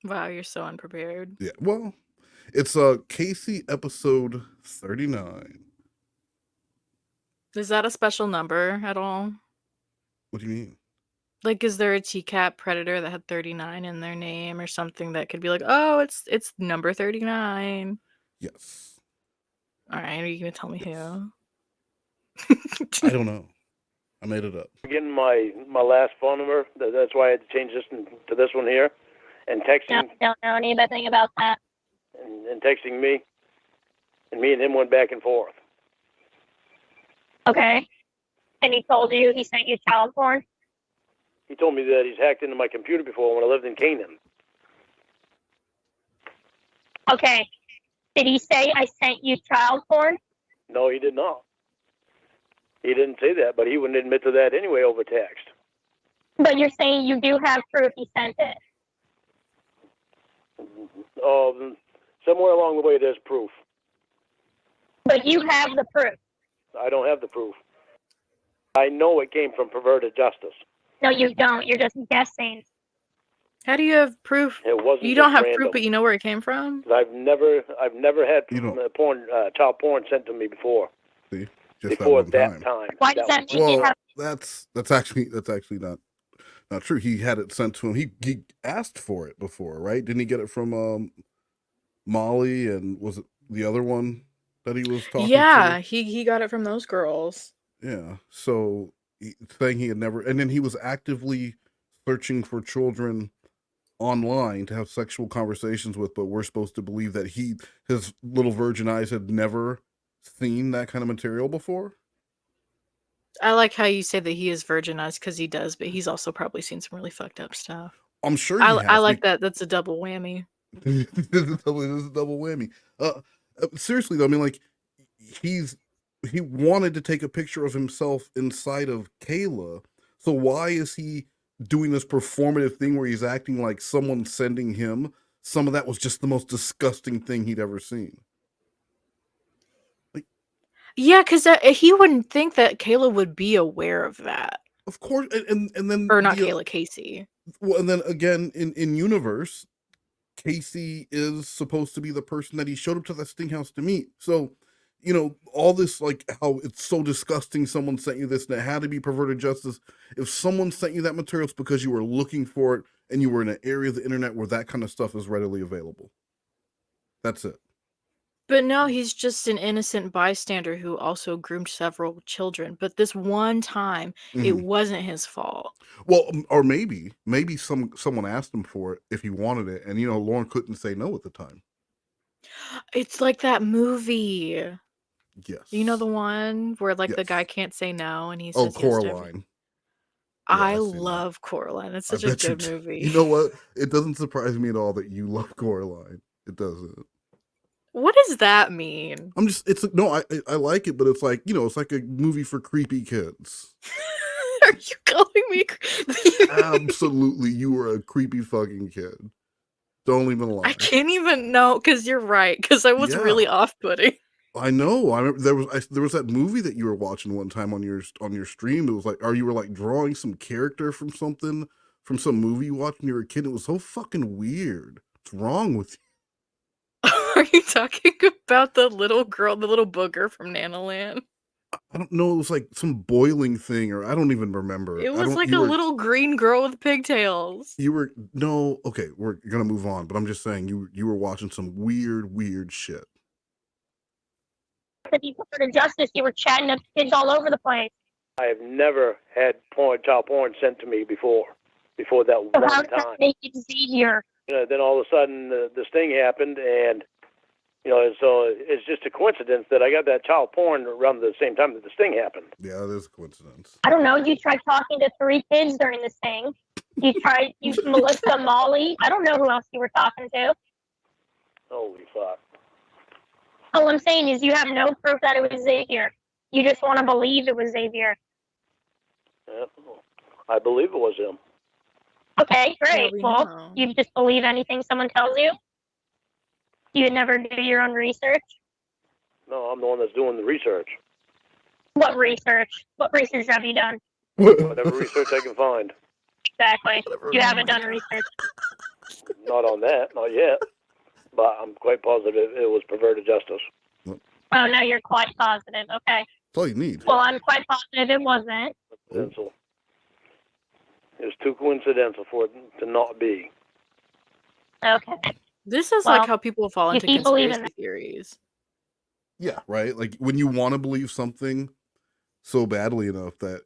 Wow, you're so unprepared. Yeah, well, it's Casey episode 39. Is that a special number at all? What do you mean? Like, is there a TCAP predator that had 39 in their name or something that could be like, oh, it's number 39? Yes. All right, are you gonna tell me Yes. who? I don't know. I made it up. Getting my last phone number. That's why I had to change this to this one here, and No, texting don't know anything about that. and texting me, and me and him went back and forth. Okay. And he told you he sent you child porn? He told me that he's hacked into my computer before when I lived in Canaan. Okay. Did he say I sent you child porn? No, he did not. He didn't say that, but he wouldn't admit to that anyway over text. But you're saying you do have proof he sent it. Somewhere along the way, there's proof. But you have the proof. I don't have the proof. I know it came from perverted justice. No, you don't. You're just guessing. How do you have proof? It wasn't. You don't just have random. proof, but you know where it came from? I've never had You don't- child porn sent to me before. See, just Before that one time. Why does that mean you Well, have? that's actually not true. He had it sent to him. He asked for it before, right? Didn't he get it from Molly, and was it the other one that he was talking Yeah, to? he got it from those girls. Yeah. So saying he had never, and then he was actively searching for children online to have sexual conversations with, but we're supposed to believe that his little virgin eyes had never seen that kind of material before. I like how you say that he is virginized because he does, but he's also probably seen some really fucked up stuff. I'm sure he I has. like that. That's a double whammy. This is a double whammy. Seriously though, I mean, like he wanted to take a picture of himself inside of Kayla. So why is he doing this performative thing where he's acting like someone sending him? Some of that was just the most disgusting thing he'd ever seen. Like, Yeah, because he wouldn't think that Kayla would be aware of that. of course, and then Or not Kayla, Casey. Well, and then again in universe, Casey is supposed to be the person that he showed up to the Sting House to meet. So, all this, like, how it's so disgusting someone sent you this and it had to be perverted justice. If someone sent you that material, it's because you were looking for it and you were in an area of the internet where that kind of stuff is readily available. That's it. But no, he's just an innocent bystander who also groomed several children. But this one time, it wasn't his fault. Well, or maybe someone asked him for it if he wanted it, and Lauren couldn't say no at the time. It's like that movie. Yes. You know the one where the Yes. guy can't say no and he says Coraline. I love Coraline. It's such a good movie. You know what? It doesn't surprise me at all that you love Coraline. It doesn't. What does that mean? I like it, but it's like, it's like a movie for creepy kids. Are you calling me? Absolutely, you were a creepy fucking kid. Don't even lie. I can't even know, because you're right, because I was really off-putting. I know. I remember there was that movie that you were watching one time on your stream. It was like, you were like drawing some character from some movie you watched when you were a kid. It was so fucking weird. What's wrong with you? Are you talking about the little girl, the little booger from Nanoland? I don't know. It was like some boiling thing, or I don't even remember. It was like a little green girl with pigtails. Okay, we're gonna move on, but I'm just saying you were watching some weird shit. If you prefer to justice, you were chatting up kids all over the place. I have never had child porn sent to me before that one time. How does that make it Xavier? Then all of a sudden, this thing happened, and so it's just a coincidence that I got that child porn around the same time that this thing happened. Yeah, it is a coincidence. I don't know. You tried talking to 3 kids during this thing. You tried, Melissa, Molly. I don't know who else you were talking to. Holy fuck. All I'm saying is you have no proof that it was Xavier. You just want to believe it was Xavier. Yeah, I believe it was him. Okay, great. Well, you just believe anything someone tells you? You never do your own research? No, I'm the one that's doing the research. What research? What research have you done? Whatever research I can find. Exactly. You haven't done research. Not on that, not yet. But I'm quite positive it was perverted justice. Oh, no, you're quite positive. Okay. That's all you need. Well, I'm quite positive it wasn't. Coincidental. It was too coincidental for it to not be. Okay. This is Well, like how people fall if into you believe in conspiracy theories. Yeah, right? Like when you want to believe something so badly enough that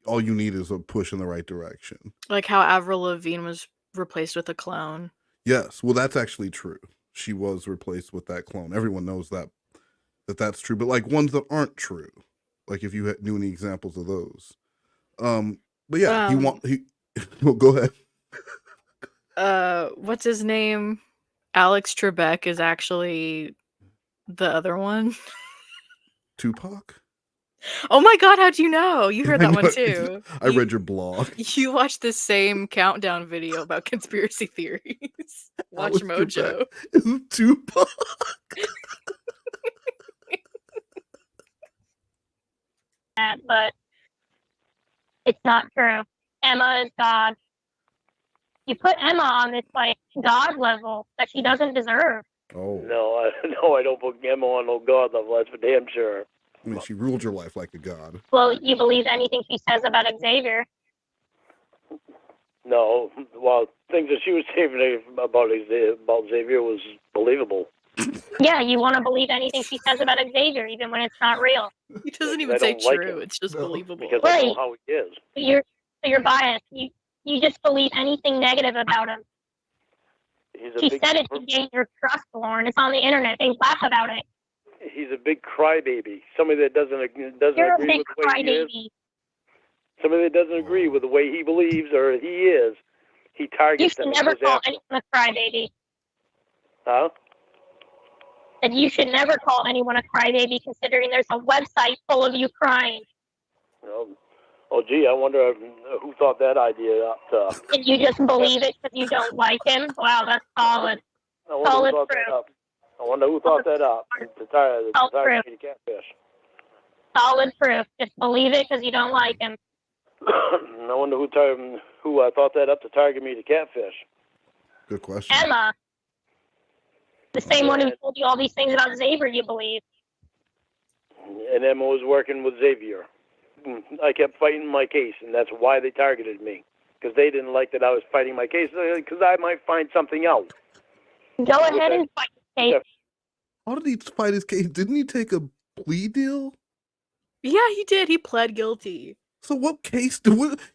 all you need is a push in the right direction. Like how Avril Lavigne was replaced with a clone. Yes, well, that's actually true. She was replaced with that clone. Everyone knows that's true. But like ones that aren't true, like if you knew any examples of those. But yeah, well, go ahead. What's his name? Alex Trebek is actually the other one. Tupac? Oh my god, how'd you know? You heard that one too. I read your blog. You watched the same countdown video about conspiracy theories. Watch Mojo. Is Tupac? But it's not true. Emma is God. You put Emma on this like God level that she doesn't deserve. Oh. No, I don't put Emma on no God level. That's for damn sure. I mean, she ruled your life like a god. Well, you believe anything she says about Xavier. No, well, things that she was saying about Xavier was believable. Yeah, you want to believe anything she says about Xavier, even when it's not real. He doesn't even say true. It's just believable. Because I know how he is. You're biased. You just believe anything negative about him. She said it to gain your trust, Lauren. It's on the internet. They laugh about it. He's a big crybaby. Somebody that doesn't agree with the way he is. Somebody that doesn't agree with the way he believes or he is. He targets them. You should never call anyone a crybaby. Huh? And you should never call anyone a crybaby, considering there's a website full of you crying. Oh, gee, I wonder who thought that idea up. And you just believe it because you don't like him? Wow, that's solid. Solid proof. I wonder who thought that up to target me to catfish. Solid proof. Just believe it because you don't like him. I wonder who thought that up to target me to catfish. Good question. Emma. The same one who told you all these things about Xavier, you believe. And Emma was working with Xavier. I kept fighting my case, and that's why they targeted me. Because they didn't like that I was fighting my case, because I might find something out. Go ahead and fight the case. How did he fight his case? Didn't he take a plea deal? Yeah, he did. He pled guilty. So what case?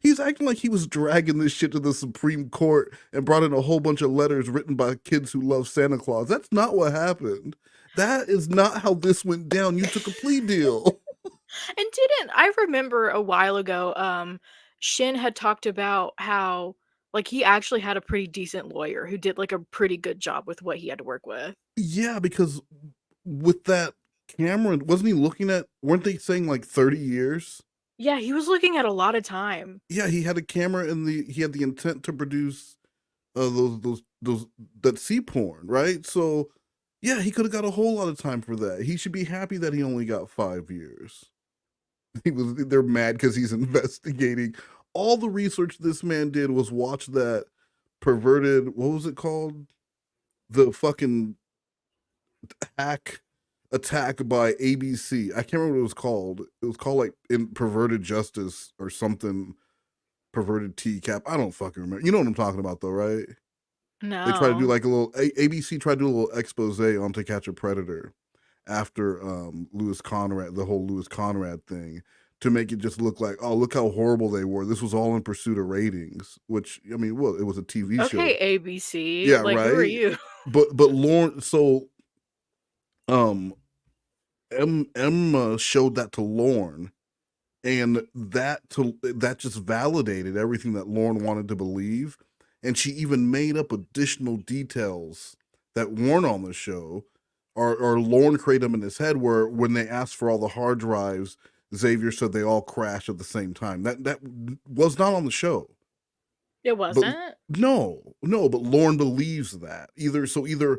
He's acting like he was dragging this shit to the Supreme Court and brought in a whole bunch of letters written by kids who love Santa Claus. That's not what happened. That is not how this went down. You took a plea deal. And I remember a while ago, Shin had talked about how like he actually had a pretty decent lawyer who did like a pretty good job with what he had to work with. Yeah, because with that camera, wasn't he looking at, weren't they saying like 30 years? Yeah, he was looking at a lot of time. Yeah, he had a camera and he had the intent to produce that sea porn, right? So yeah, he could have got a whole lot of time for that. He should be happy that he only got 5 years. They're mad because he's investigating. All the research this man did was watch that perverted, what was it called? The fucking attack by ABC. I can't remember what it was called. It was called like in Perverted Justice or something. Perverted TCAP. I don't fucking remember. You know what I'm talking about though, right? No. They try to do like a little ABC tried to do a little expose on To Catch a Predator after Louis Conrad, the whole Louis Conrad thing, to make it just look like, oh, look how horrible they were. This was all in pursuit of ratings, which I mean, well, it was a TV show. Okay, ABC. Yeah, like, right. Who are you? But Lauren, so Emma showed that to Lauren, and that just validated everything that Lauren wanted to believe, and she even made up additional details that weren't on the show, or Lauren created them in his head, where when they asked for all the hard drives, Xavier said they all crashed at the same time. That was not on the show. It wasn't? No, but Lauren believes that. Either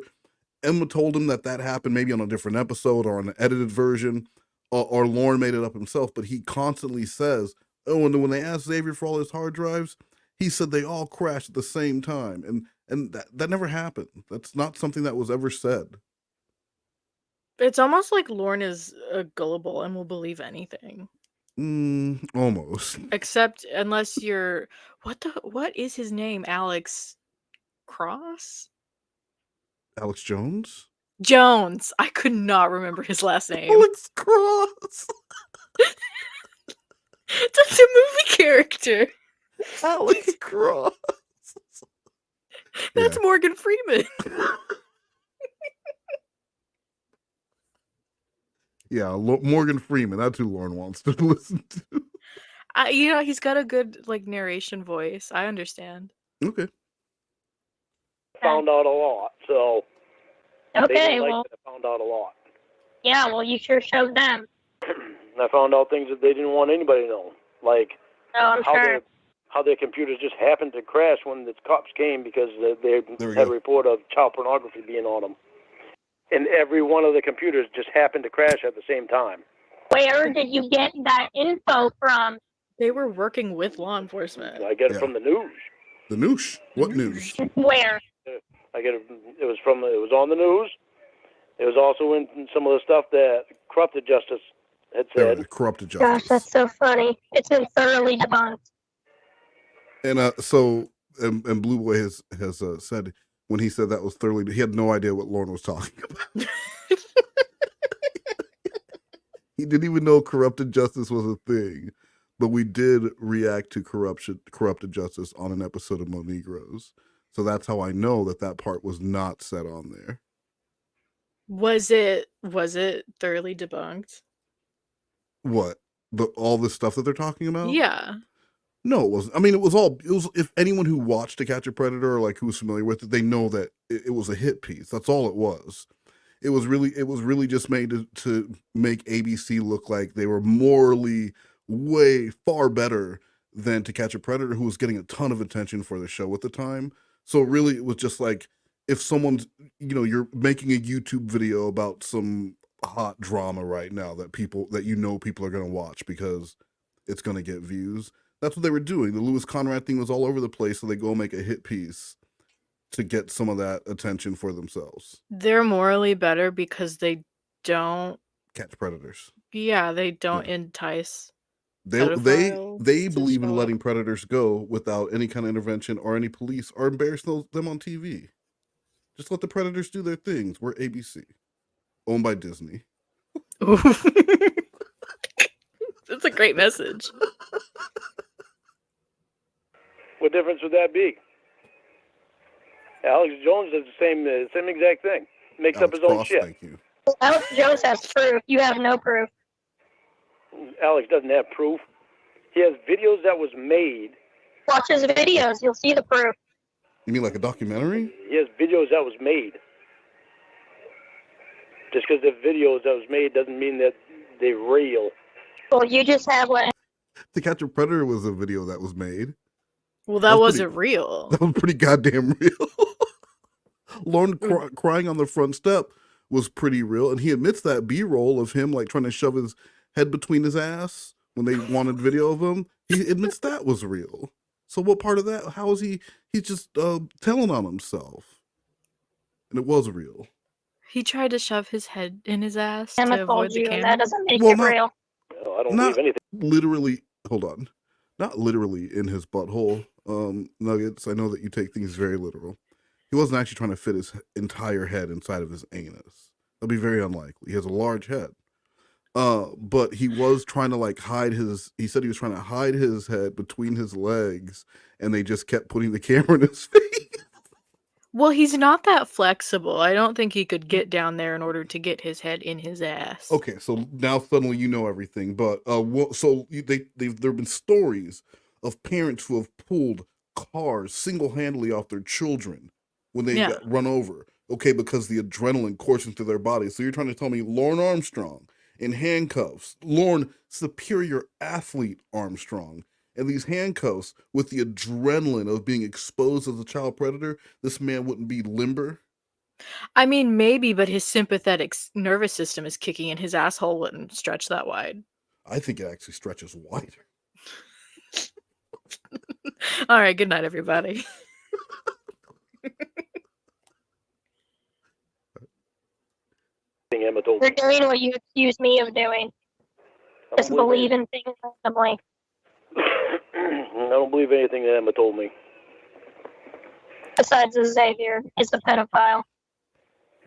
Emma told him that happened maybe on a different episode or on an edited version, or Lauren made it up himself, but he constantly says, oh, and when they asked Xavier for all his hard drives, he said they all crashed at the same time. And And that never happened. That's not something that was ever said. It's almost like Lorne is gullible and will believe anything. Almost. Except unless you're what is his name? Alex Cross? Alex Jones? Jones. I could not remember his last name. Alex Cross. That's a movie character. Alex Cross. That's Yeah. Morgan Freeman. Yeah, Morgan Freeman. That's who Lauren wants to listen to. He's got a good like narration voice. I understand. Okay. Found out a lot, so they Okay, didn't like well, that I found out a lot. yeah, well, you sure showed them. I found out things that they didn't want anybody to know, like Oh, I'm sure. how their computers just happened to crash when the cops came because they There we had a go. report of child pornography being on them. And every one of the computers just happened to crash at the same time. Where did you get that info from? They were working with law enforcement. I get it Yeah. from the news. The noosh. What news? Where? I get it. It was on the news. It was also in some of the stuff that corrupted justice had There, said. corrupted Gosh, justice. that's so funny. It's been thoroughly debunked. And and Blue Boy has said when he said that was thoroughly, he had no idea what Lauren was talking about. He didn't even know corrupted justice was a thing. But we did react to corrupted justice on an episode of Mo Negroes. So that's how I know that part was not said on there. Was it thoroughly debunked? What? All the stuff that they're talking about? Yeah. No, it wasn't. I mean, it was if anyone who watched To Catch a Predator or like who was familiar with it, they know that it was a hit piece. That's all it was. It was really just made to make ABC look like they were morally way far better than To Catch a Predator, who was getting a ton of attention for the show at the time. So really it was just like if someone's, you're making a YouTube video about some hot drama right now that people are going to watch because it's going to get views. That's what they were doing. The Louis Conrad thing was all over the place, so they go make a hit piece to get some of that attention for themselves. They're morally better because they don't catch predators. Yeah, they don't entice They pedophiles to believe in show letting up. predators go without any kind of intervention or any police or embarrass them on TV. Just let the predators do their things. We're ABC, owned by Disney. That's a great message. What difference would that be? Alex Jones does the same exact thing. Makes up his own shit. Thank you. Alex Jones has proof. You have no proof. Alex doesn't have proof. He has videos that was made. Watch his videos. You'll see the proof. You mean like a documentary? He has videos that was made. Just because the videos that was made doesn't mean that they're real. Well, you just have what? To Catch a Predator was a video that was made. Well, that wasn't real. That was pretty goddamn real. Lauren crying on the front step was pretty real, and he admits that B-roll of him like trying to shove his head between his ass when they wanted video of him. He admits that was real. So what part of that? How is he? He's just telling on himself, and it was real. He tried to shove his head in his ass Emma to avoid told the you, camera. that doesn't make it real. No, I don't Not believe anything. literally. Hold on. Not literally in his butthole. Nuggets, I know that you take things very literal. He wasn't actually trying to fit his entire head inside of his anus. That'd be very unlikely. He has a large head. But he was trying to like hide his, he said he was trying to hide his head between his legs, and they just kept putting the camera in his face. Well, he's not that flexible. I don't think he could get down there in order to get his head in his ass. Okay, so now suddenly you know everything. But there've been stories of parents who have pulled cars single-handedly off their children when they got run over. Okay, because the adrenaline coursing through their body. So you're trying to tell me Lauren Armstrong in handcuffs, Lauren superior athlete Armstrong, and these handcuffs with the adrenaline of being exposed as a child predator, this man wouldn't be limber? I mean, maybe, but his sympathetic nervous system is kicking in. His asshole wouldn't stretch that wide. I think it actually stretches wider. All right, good night, everybody. Emma told me. You're doing what you accused me of doing. I Just don't believe believe in things randomly. I don't believe anything that Emma told me. Besides, Xavier is the pedophile.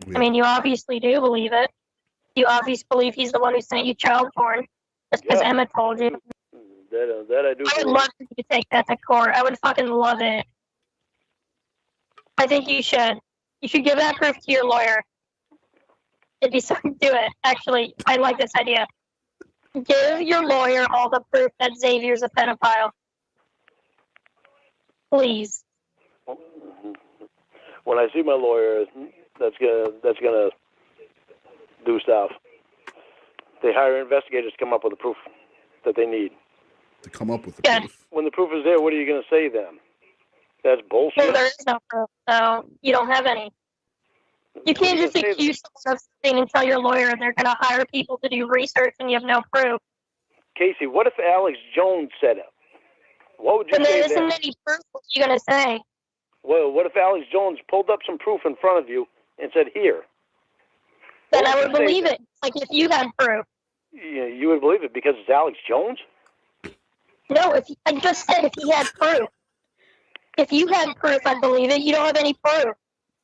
Yeah. I mean, you obviously do believe it. You obviously believe he's the one who sent you child porn. Just because Yeah. Emma told you. That I do. I would believe. love for you to take that to court. I would fucking love it. I think you should. You should give that proof to your lawyer. It'd be so do it. Actually, I like this idea. Give your lawyer all the proof that Xavier's a pedophile. Please. When I see my lawyer, that's gonna do stuff. They hire investigators to come up with the proof that they need. To come up with the Good. proof. When the proof is there, what are you gonna say then? That's bullshit. Well, there is no proof, so you don't have any. You can't just accuse someone of something and tell your lawyer they're going to hire people to do research and you have no proof. Casey, what if Alex Jones said it? What would you And say there then? isn't any proof. What are you going to say? Well, what if Alex Jones pulled up some proof in front of you and said, "Here"? Then What I would would you say believe then? it. Like if you had proof. You would believe it because it's Alex Jones? No, I just said if he had proof. If you had proof, I'd believe it. You don't have any proof.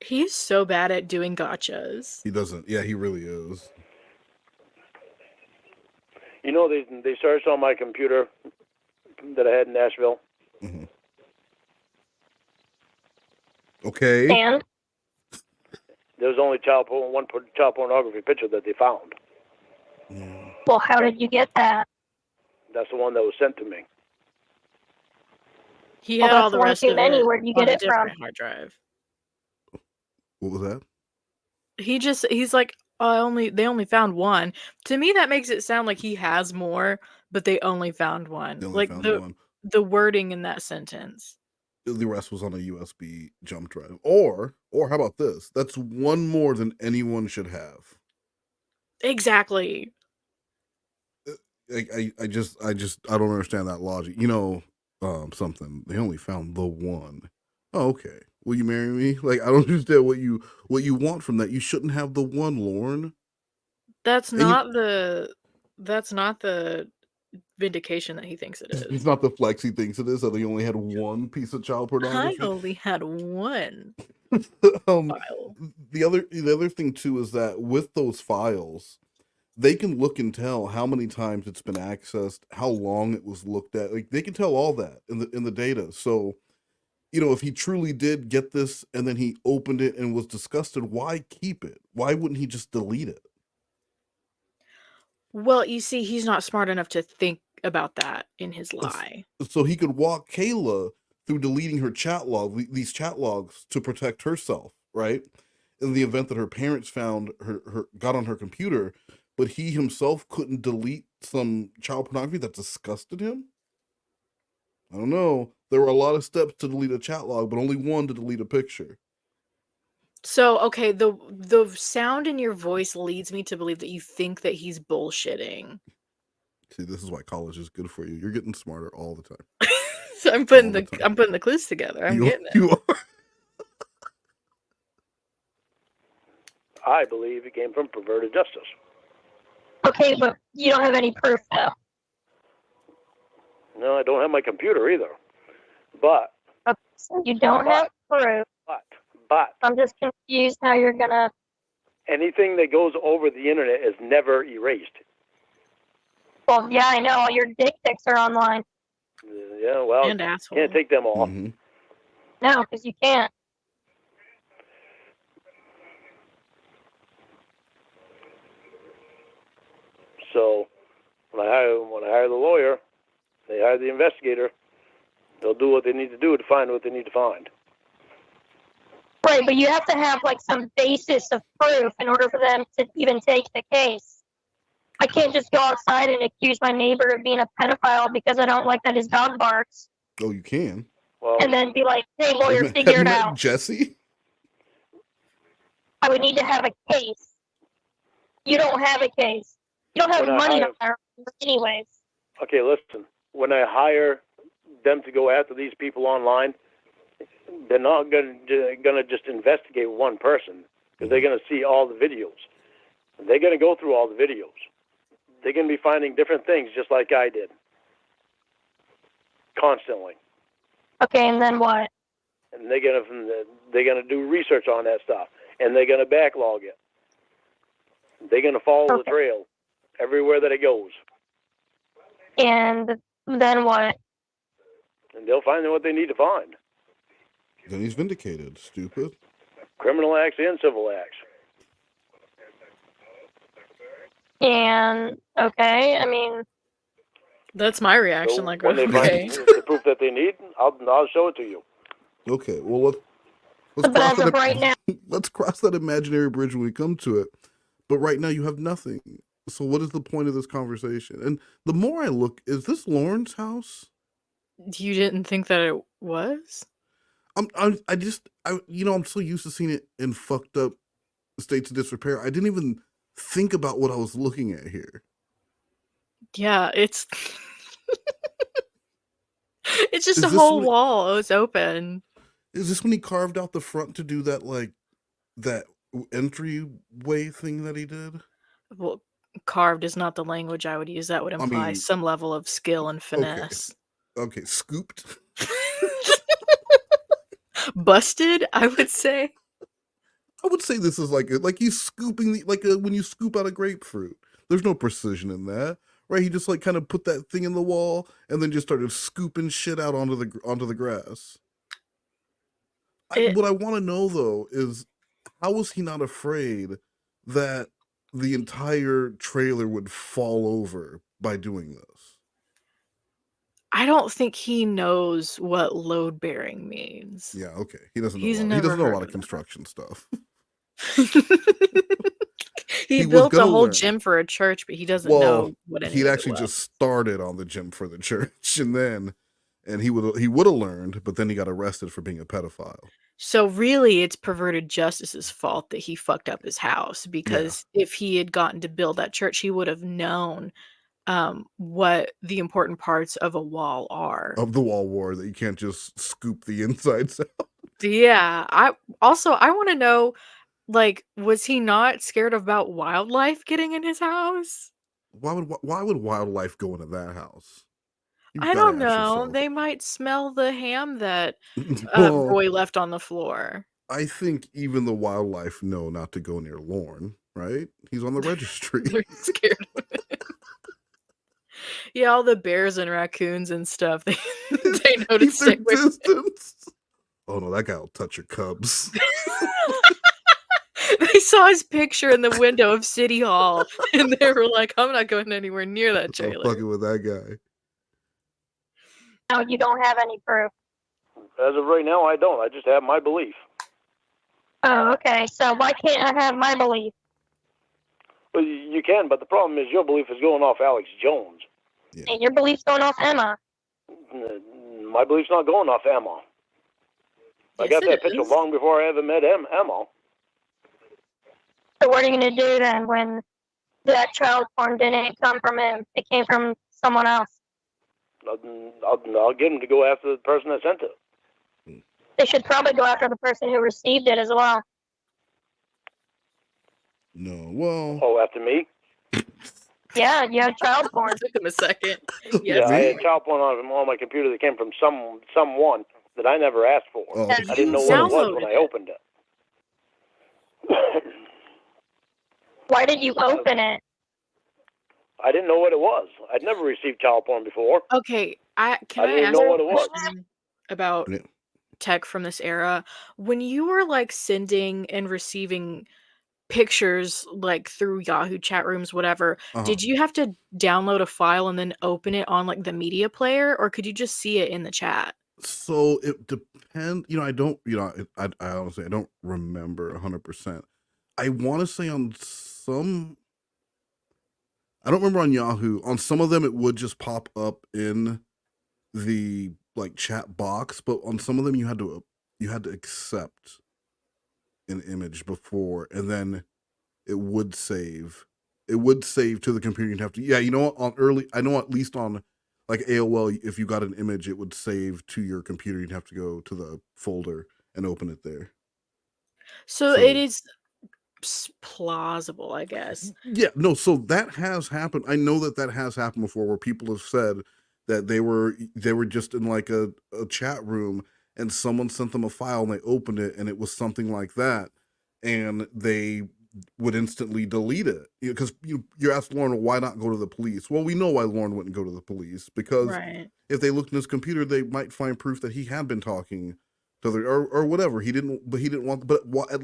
He's so bad at doing gotchas. He doesn't. Yeah, he really is. You know, they searched on my computer that I had in Nashville. Mm-hmm. Okay. And There was only one child pornography picture that they found. Yeah. well, how did you get that? That's the one that was sent to me. He Well, had that's all the one rest too of many. it Where'd you on get a it from? different hard drive. What was that? He's like, they only found one. To me, that makes it sound like he has more, but they only found one. They only Like found one. the wording in that sentence. The rest was on a USB jump drive. Or how about this? That's one more than anyone should have. Exactly. I don't understand that logic. You know, something. They only found the one. Oh, okay. Will you marry me? Like, I don't understand what you want from that. You shouldn't have the one, Lauren. That's And not the vindication that he thinks it It's is. not the flex he thinks it is, that they only had one piece of child I pornography. only had one file. The other thing too is that with those files, they can look and tell how many times it's been accessed, how long it was looked at. Like, they can tell all that in the data. So, you know, if he truly did get this and then he opened it and was disgusted, why keep it? Why wouldn't he just delete it? Well, you see, he's not smart enough to think about that in his lie. So he could walk Kayla through deleting her chat log, these chat logs, to protect herself, right? In the event that her parents found her got on her computer, but he himself couldn't delete some child pornography that disgusted him. I don't know. There were a lot of steps to delete a chat log, but only one to delete a picture. So, okay, the sound in your voice leads me to believe that you think that he's bullshitting. See, this is why college is good for you. You're getting smarter all the time. So I'm putting the clues together. I'm getting it. You are. I believe it came from perverted justice. Okay, but you don't have any proof, though. No, I don't have my computer either. But Okay, so you don't have proof. But I'm just confused how you're gonna. anything that goes over the internet is never erased. Well, yeah, I know. All your dick pics are online. Yeah, well, And asshole. can't take them all. Mm-hmm. No, because you can't. So when I hire the lawyer, they hire the investigator. They'll do what they need to do to find what they need to find. Right, but you have to have like some basis of proof in order for them to even take the case. I can't just go outside and accuse my neighbor of being a pedophile because I don't like that his dog barks. Oh, you can. Well, And then be like, hey, lawyer, Have figure you it met out. Jesse? I would need to have a case. You don't have a case. You don't have When I money hire- to hire anyways. okay, listen. When I hire them to go after these people online, They're not gonna just investigate one person, because they're gonna see all the videos. They're gonna go through all the videos. They're gonna be finding different things, just like I did, constantly. Okay, and then what? And they're gonna do research on that stuff, and they're gonna backlog it. They're gonna follow the trail everywhere that it goes, And then what? and they'll find what they need to find. Then he's vindicated, stupid. Criminal acts and civil acts. And okay, I mean, That's my reaction. So Like, when they okay. find the proof that they need, I'll show it to you. Okay, well let's but as of right now, let's cross that imaginary bridge when we come to it. But right now you have nothing. So what is the point of this conversation? And the more I look, is this Lauren's house? You didn't think that it was? I'm so used to seeing it in fucked up states of disrepair. I didn't even think about what I was looking at here. Yeah, it's it's just Is a this whole what- wall. It's open. Is this when he carved out the front to do that, like, that entryway thing that he did? Well, carved is not the language I would use. That would imply mean, some level of skill and finesse. Okay, scooped. Busted, I would say. I would say this is like he's scooping when you scoop out a grapefruit. There's no precision in that, right? He just like kind of put that thing in the wall and then just started scooping shit out onto the grass. What I want to know though is, how was he not afraid that the entire trailer would fall over by doing this? I don't think he knows what load bearing means. Yeah, okay. He doesn't know. He's He never doesn't know a heard lot of of that. construction stuff. He was built a gonna whole learn. gym for a church, but he doesn't Well, know what any he'd of it actually was. just started on the gym for the church, and he would have learned, but then he got arrested for being a pedophile. So really, it's perverted justice's fault that he fucked up his house, because if he had gotten to build that church, he would have known what the important parts of a wall are. Of the wall war, that you can't just scoop the insides out. Yeah, I want to know, like, was he not scared about wildlife getting in his house? Why would wildlife go into that house? I don't know. They might smell the ham that Well, Roy left on the floor. I think even the wildlife know not to go near Lorne, right? He's on the registry. They're scared of it. Yeah, all the bears and raccoons and stuff, they know to Keep stay their away. distance. Oh no, that guy will touch your cubs. They saw his picture in the window of City Hall, and they were like, I'm not going anywhere near that I'm trailer. fucking with that guy. now you don't have any proof. As of right now, I don't. I just have my belief. Oh, okay. So why can't I have my belief? Well, you can, but the problem is your belief is going off Alex Jones. Yeah. And your belief's going off Emma. My belief's not going off Emma. I Yes, got it that picture is. long before I ever met Emma. So what are you going to do then when that child porn didn't come from him? It came from someone else. I'll get him to go after the person that sent it. They should probably go after the person who received it as well. No, well. Oh, after me? Yeah, you had child porn. It took him a second. Yeah, Yes. I had child porn on my computer that came from someone that I never asked for. Oh, I didn't know what it was when I opened it. Why did you open it? I didn't know what it was. I'd never received child porn before. Okay, I can I didn't ask know a what it was. question about Yeah. tech from this era? When you were like sending and receiving pictures like through Yahoo chat rooms, whatever, did you have to download a file and then open it on like the media player, or could you just see it in the chat? So it depends. I don't. I honestly I don't remember 100%. I want to say on some. I don't remember on Yahoo. On some of them, it would just pop up in the like chat box, but on some of them, you had to accept an image before, and then it would save. It would save to the computer. You'd have to. Yeah, you know what? I know at least on like AOL, if you got an image, it would save to your computer. You'd have to go to the folder and open it there. So it is plausible, I guess. Yeah, no, so that has happened. I know that has happened before, where people have said that they were just in like a chat room and someone sent them a file and they opened it and it was something like that, and they would instantly delete it. Because you asked Lauren, why not go to the police? Well, we know why Lauren wouldn't go to the police, because if they looked in his computer, they might find proof that he had been talking to or whatever. He didn't want, but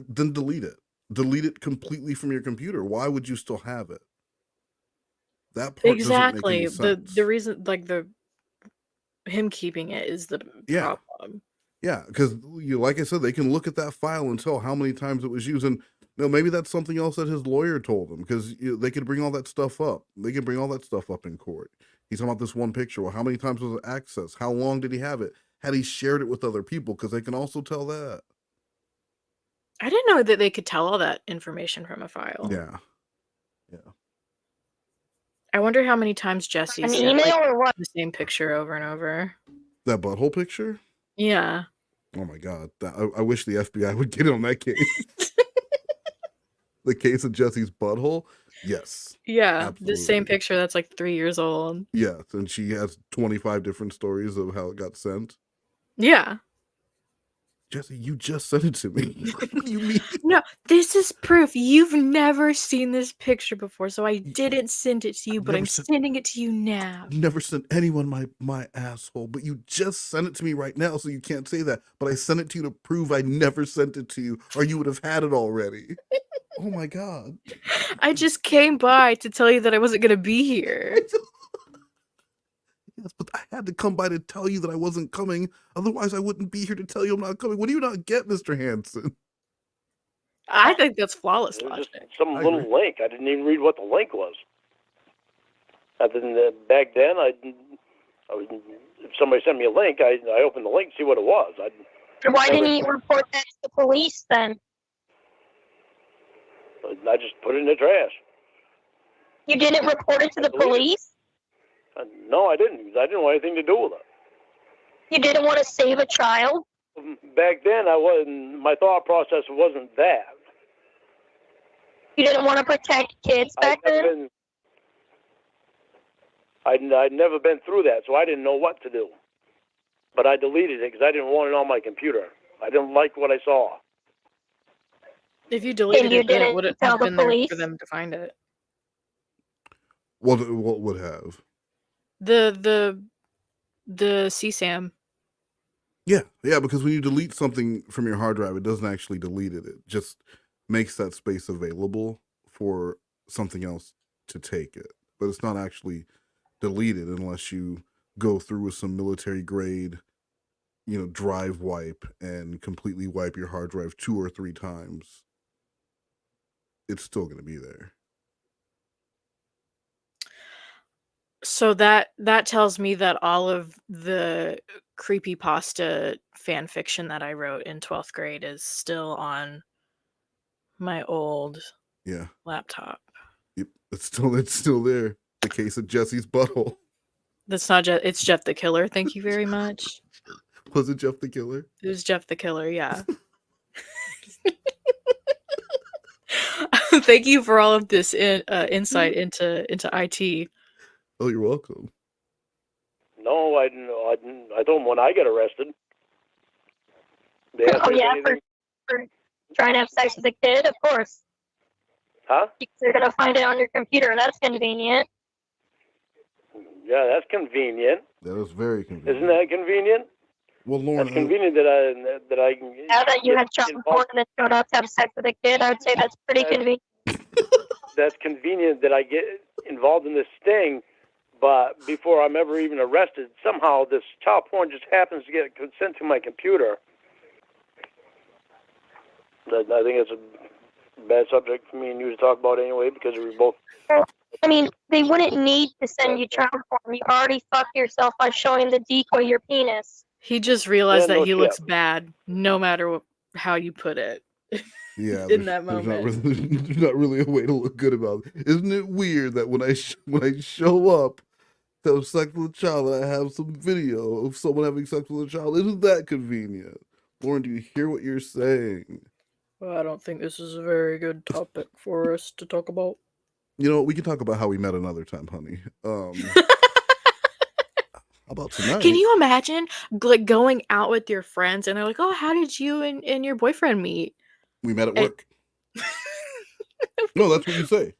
then delete it. Delete it completely from your computer. Why would you still have it? That part doesn't make any sense. The reason, like, him keeping it is the problem. Yeah, because like I said, they can look at that file and tell how many times it was used, and maybe that's something else that his lawyer told him, because they could bring all that stuff up. They can bring all that stuff up in court. He's talking about this one picture. Well, how many times was it accessed? How long did he have it? Had he shared it with other people? Because they can also tell that. I didn't know that they could tell all that information from a file. Yeah. I wonder how many times Jesse An sent, email or what? the same picture over and over. That butthole picture? Yeah. Oh my God. I wish the FBI would get in on that case. The case of Jesse's butthole? Yes. Yeah. Absolutely. The same picture that's like 3 years old. Yes, and she has 25 different stories of how it got sent. Yeah. Jesse, you just sent it to me. What do you mean? No, this is proof. You've never seen this picture before, so I didn't send it to you, but I'm sending it to you now. I've never sent anyone my asshole, but you just sent it to me right now, so you can't say that. But I sent it to you to prove I never sent it to you, or you would have had it already. Oh my God. I just came by to tell you that I wasn't going to be here. Yes, but I had to come by to tell you that I wasn't coming. Otherwise, I wouldn't be here to tell you I'm not coming. What do you not get, Mr. Hansen? I think that's flawless logic. Just some little link. I didn't even read what the link was. Back then, if somebody sent me a link, I opened the link to see what it was. Why didn't you report that to the police then? I just put it in the trash. You didn't report it to the police? No, I didn't. I didn't want anything to do with it. You didn't want to save a child? Back then, my thought process wasn't that. You didn't want to protect kids back then? I'd never been through that, so I didn't know what to do. But I deleted it because I didn't want it on my computer. I didn't like what I saw. If you deleted it, then it would have been there for them to find it. What would have? The CSAM. Yeah, because when you delete something from your hard drive, it doesn't actually delete it. It just makes that space available for something else to take it. But it's not actually deleted unless you go through with some military grade, drive wipe and completely wipe your hard drive 2 or 3 times. It's still going to be there. So that tells me that all of the creepypasta fan fiction that I wrote in 12th grade is still on my old laptop. Yep, it's still there. The case of Jesse's butthole. That's not Jeff. It's Jeff the Killer. Thank you very much. Was it Jeff the Killer? It was Jeff the Killer. Yeah. Thank you for all of this insight into IT. Oh, you're welcome. No, I told them when I get arrested. Oh yeah, for trying to have sex with a kid, of course. Huh? You're gonna find it on your computer. That's convenient. Yeah, that's convenient. That is very convenient. Isn't that convenient? Well, Lauren, that's convenient that I can. Now that you had child support and then showed up to have sex with a kid, I would say that's pretty convenient. That's convenient that I get involved in this sting, but before I'm ever even arrested, somehow this child porn just happens to get sent to my computer. I think it's a bad subject for me and you to talk about anyway, because we both. I mean, they wouldn't need to send you child porn. You already fucked yourself by showing the decoy your penis. He just realized that he looks bad, no matter how you put it. Yeah, in that moment, there's not really a way to look good about it. Isn't it weird that when I show up have sex with a child, I have some video of someone having sex with a child. Isn't that convenient? Lauren, do you hear what you're saying? Well, I don't think this is a very good topic for us to talk about. You know, we can talk about how we met another time, honey. How about tonight? Can you imagine like going out with your friends and they're like, "Oh, how did you and your boyfriend meet?" We met at work. No, that's what you say.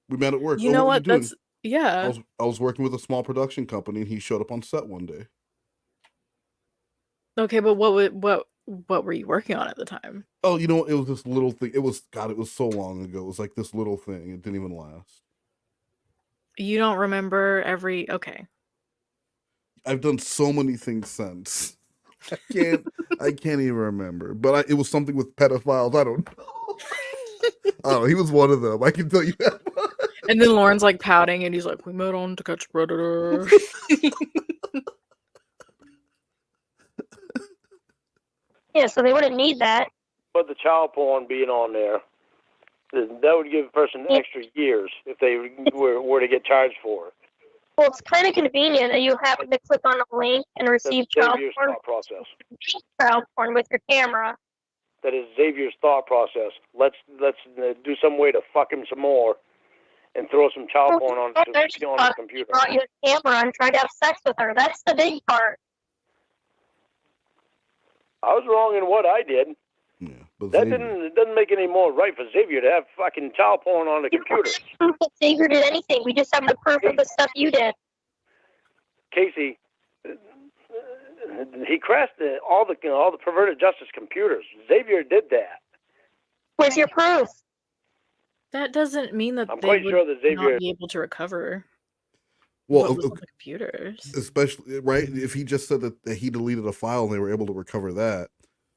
We met at work. You Oh, know what were you what? doing? That's yeah. I was working with a small production company, and he showed up on set one day. Okay, but what were you working on at the time? Oh, you know, it was this little thing. It was so long ago. It was like this little thing. It didn't even last. You don't remember every okay. I've done so many things since. I can't even remember. But it was something with pedophiles. I don't know. I don't know. He was one of them. I can tell you that. And then Lauren's like pouting and he's like, "We met on To Catch a Predator." Yeah, so they wouldn't need that. But the child porn being on there, that would give a person extra years if they were to get charged for it. Well, it's kind of convenient that you happen to click on a link and receive That's child Xavier's porn, thought process. with your camera. That is Xavier's thought process. Let's do some way to fuck him some more and throw some child porn on the computer. Brought your camera and tried to have sex with her. That's the big part. I was wrong in what I did. Yeah, but That doesn't make it any more right for Xavier to have fucking child porn on the computer. Xavier did anything. We just have the proof of the stuff you did. Casey, he crashed all the perverted justice computers. Xavier did that. Where's your proof? That doesn't mean that I'm they quite would sure that Xavier not be able to recover well, what was on the computers. especially right. If he just said that he deleted a file and they were able to recover that,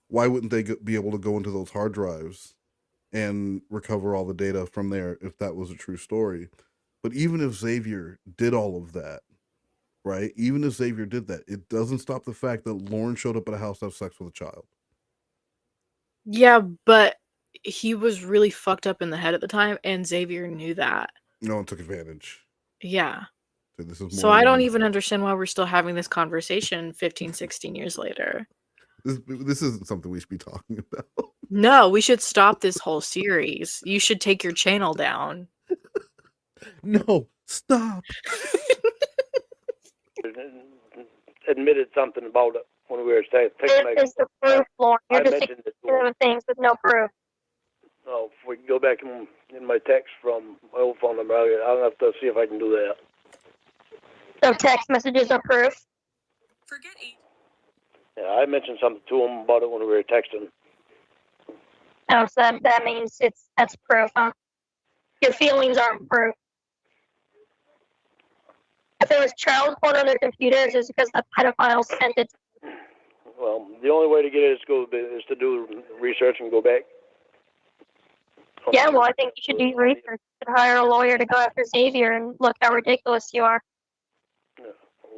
why wouldn't they be able to go into those hard drives and recover all the data from there if that was a true story? But even if Xavier did all of that, right? Even if Xavier did that, it doesn't stop the fact that Lauren showed up at a house to have sex with a child. Yeah, but he was really fucked up in the head at the time, and Xavier knew that. No one took advantage. Yeah. So this is So I don't even understand why we're still having this conversation 15, 16 years later. This isn't something we should be talking about. No, we should stop this whole series. You should take your channel down. No, stop. admitted something about it when we were taking This is the proof, Lauren. You're I just mentioned it. doing things with no proof. Oh, if we can go back in my text from my old phone number, I'll have to see if I can do that. So text messages are proof. Forget it. Yeah, I mentioned something to him about it when we were texting. Oh, so that means that's proof, huh? Your feelings aren't proof. If there was child porn on their computers, it's because the pedophiles sent it. Well, the only way to get it is to do research and go back. Yeah, well, I think you should do research. You should hire a lawyer to go after Xavier and look how ridiculous you are.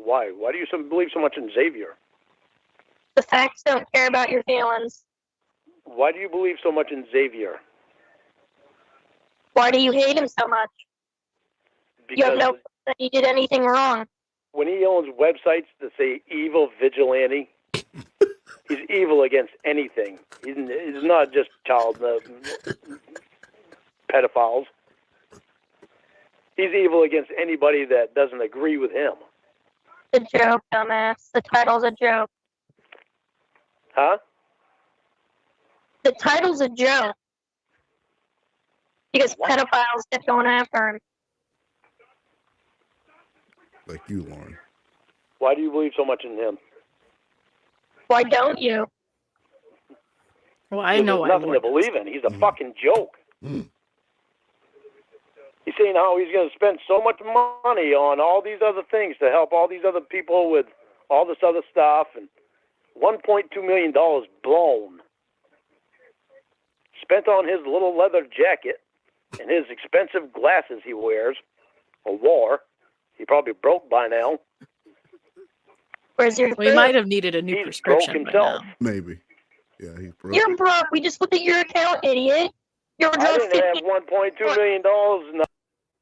Why? Why do you believe so much in Xavier? The facts don't care about your feelings. Why do you believe so much in Xavier? Why do you hate him so much? You have no proof that he did anything wrong. When he owns websites that say evil vigilante, he's evil against anything. He's not just child pedophiles. He's evil against anybody that doesn't agree with him. It's a joke, dumbass. The title's a joke. Huh? The title's a joke. Because pedophiles kept going after him. Like you, Lauren. Why do you believe so much in him? Why don't you? Well, I know there's nothing to believe in. He's a fucking joke. He's saying how he's going to spend so much money on all these other things to help all these other people with all this other stuff, and $1.2 million blown. Spent on his little leather jacket and his expensive glasses he wears, or wore. He probably broke by now. Where's your Well, he might have needed a new He's prescription broke by himself. now. Maybe. Yeah, he's broke. You're broke. We just looked at your account, idiot. You're I didn't have $1.2 million.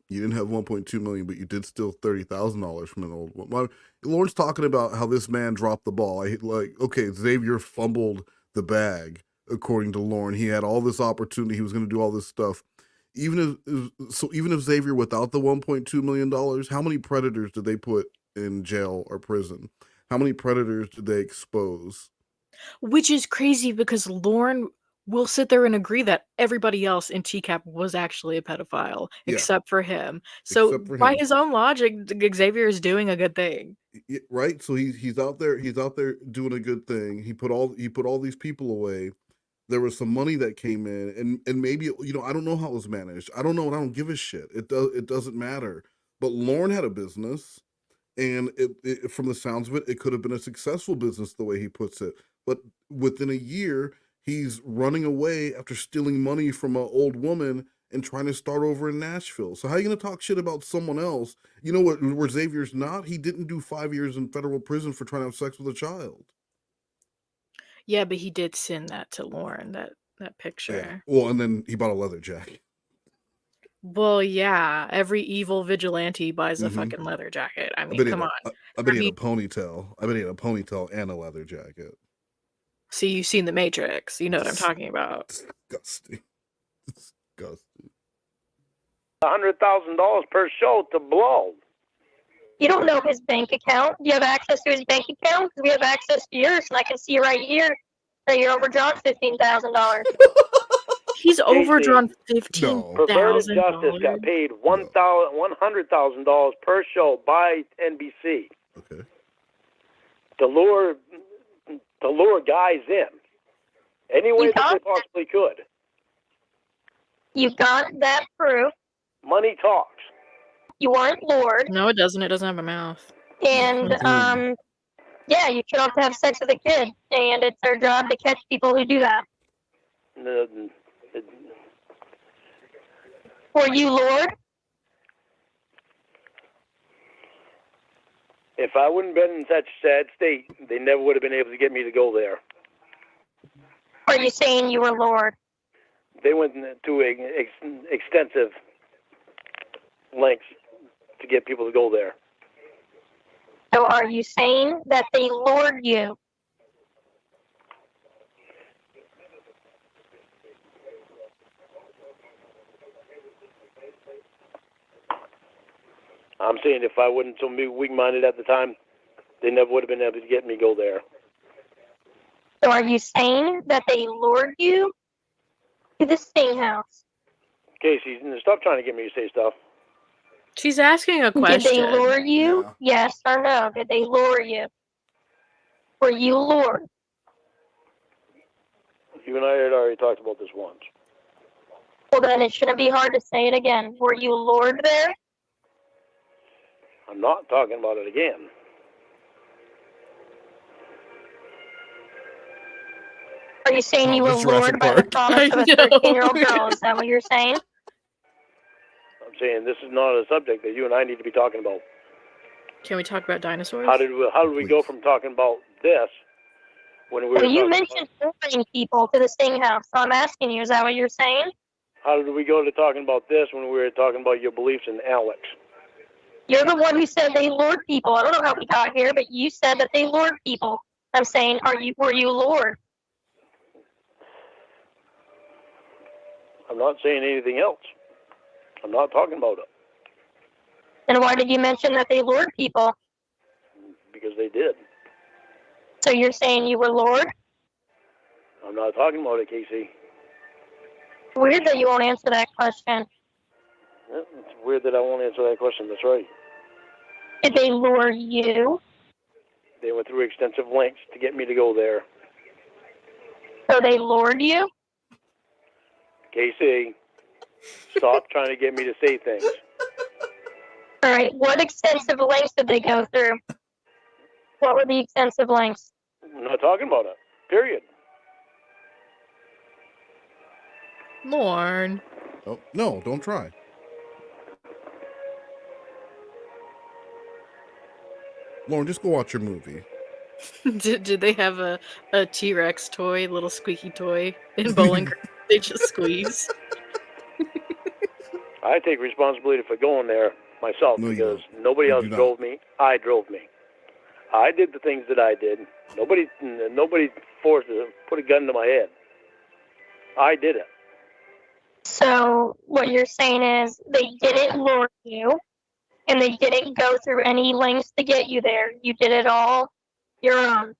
You didn't have 1.2 million, but you did steal $30,000 from an old one. Lauren's talking about how this man dropped the ball. Okay, Xavier fumbled the bag, according to Lauren. He had all this opportunity. He was going to do all this stuff. Even if Xavier, without the $1.2 million, how many predators did they put in jail or prison? How many predators did they expose? Which is crazy because Lauren will sit there and agree that everybody else in TCAP was actually a pedophile, Yeah. except for him. So Except for by him. his own logic, Xavier is doing a good thing. Right? So he's out there doing a good thing. He put all these people away. There was some money that came in, and maybe, you know, I don't know how it was managed. I don't know, and I don't give a shit. It doesn't matter. But Lauren had a business, and it from the sounds of it, it could have been a successful business the way he puts it. But within a year, he's running away after stealing money from an old woman and trying to start over in Nashville. So how are you gonna talk shit about someone else? You know what? Where Xavier's not, he didn't do 5 years in federal prison for trying to have sex with a child. Yeah, but he did send that to Lauren, that Yeah. picture. Well, and then he bought a leather jacket. Well, yeah, every evil vigilante buys a Mm-hmm. fucking leather jacket. I I mean, bet he come had on. I bet I he had mean, a ponytail. I bet he had a ponytail and a leather jacket. see, you've seen The Matrix. You know what I'm talking about. Disgusting. Disgusting. $100,000 per show to blow. You don't know his bank account. Do you have access to his bank account? Because we have access to yours, and I can see right here that you're overdrawn $15,000. He's overdrawn Perverted Justice $15,000. got paid $100,000 per show by NBC. Okay. To lure guys in any way that they possibly could. You got that proof. Money talks. You weren't lured. No, it doesn't. It doesn't have a mouth. And yeah, you shouldn't have to have sex with a kid, and it's their job to catch people who do that. Were you lured? If I wouldn't have been in such a sad state, they never would have been able to get me to go there. Are you saying you were lured? They went to extensive lengths to get people to go there. So are you saying that they lured you? I'm saying if I wasn't so weak-minded at the time, they never would have been able to get me to go there. So are you saying that they lured you to the Sting House? Casey, stop trying to get me to say stuff. She's asking a question. Did they lure you? Yeah. Yes or no? Did they lure you? Were you lured? You and I had already talked about this once. Well, then it shouldn't be hard to say it again. Were you lured there? I'm not talking about it again. Are you saying you were lured by the promise of a 13-year-old girl? Is that what you're saying? I'm saying this is not a subject that you and I need to be talking about. Can we talk about dinosaurs? How did we go from talking about this when we were Well, you mentioned luring people to the Sting House, so I'm asking you, is that what you're saying? How did we go to talking about this when we were talking about your beliefs in Alex? You're the one who said they lured people. I don't know how we got here, but you said that they lured people. I'm saying, were you lured? I'm not saying anything else. I'm not talking about it. And why did you mention that they lured people? Because they did. So you're saying you were lured? I'm not talking about it, Casey. Weird that you won't answer that question. Yeah, it's weird that I won't answer that question. That's right. Did they lure you? They went through extensive lengths to get me to go there. So they lured you? Casey, stop trying to get me to say things. All right. What extensive lengths did they go through? What were the extensive lengths? I'm not talking about it. Period. Lorne. Oh, no, don't try. Lauren, just go watch your movie. Did they have a T-Rex toy, little squeaky toy in Bowling Green? They just squeeze. I take responsibility for going there myself because nobody else drove me. I drove me. I did the things that I did. Nobody forced to put a gun to my head. I did it. So what you're saying is they didn't lure you, and they didn't go through any lengths to get you there. You did it all your own.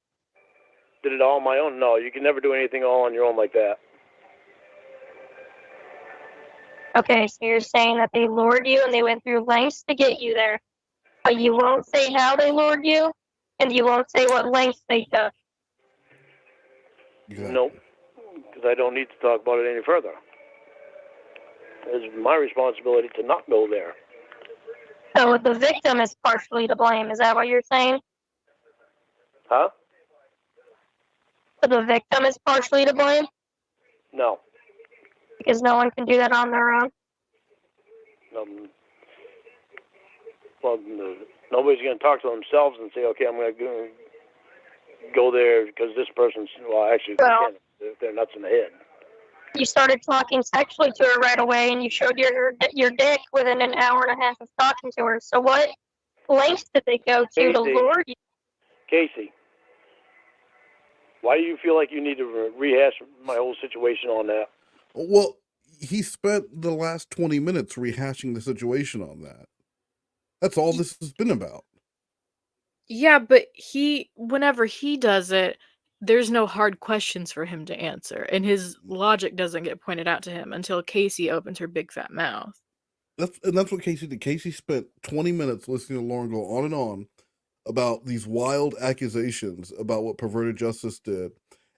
Did it all on my own? No, you can never do anything all on your own like that. Okay, so you're saying that they lured you and they went through lengths to get you there, but you won't say how they lured you, and you won't say what lengths they took. Nope, because I don't need to talk about it any further. It's my responsibility to not go there. So the victim is partially to blame. Is that what you're saying? Huh? So the victim is partially to blame? No. Because no one can do that on their own? Well, nobody's going to talk to themselves and say, okay, I'm going to go there because this person's, well, actually, they're nuts in the head. You started talking sexually to her right away, and you showed your dick within an hour and a half of talking to her. So what lengths did they go to lure you? Casey, why do you feel like you need to rehash my whole situation on that? Well, he spent the last 20 minutes rehashing the situation on that. That's all this has been about. Yeah, but whenever he does it, there's no hard questions for him to answer, and his logic doesn't get pointed out to him until Casey opens her big fat mouth. That's what Casey did. Casey spent 20 minutes listening to Lauren go on and on about these wild accusations about what perverted justice did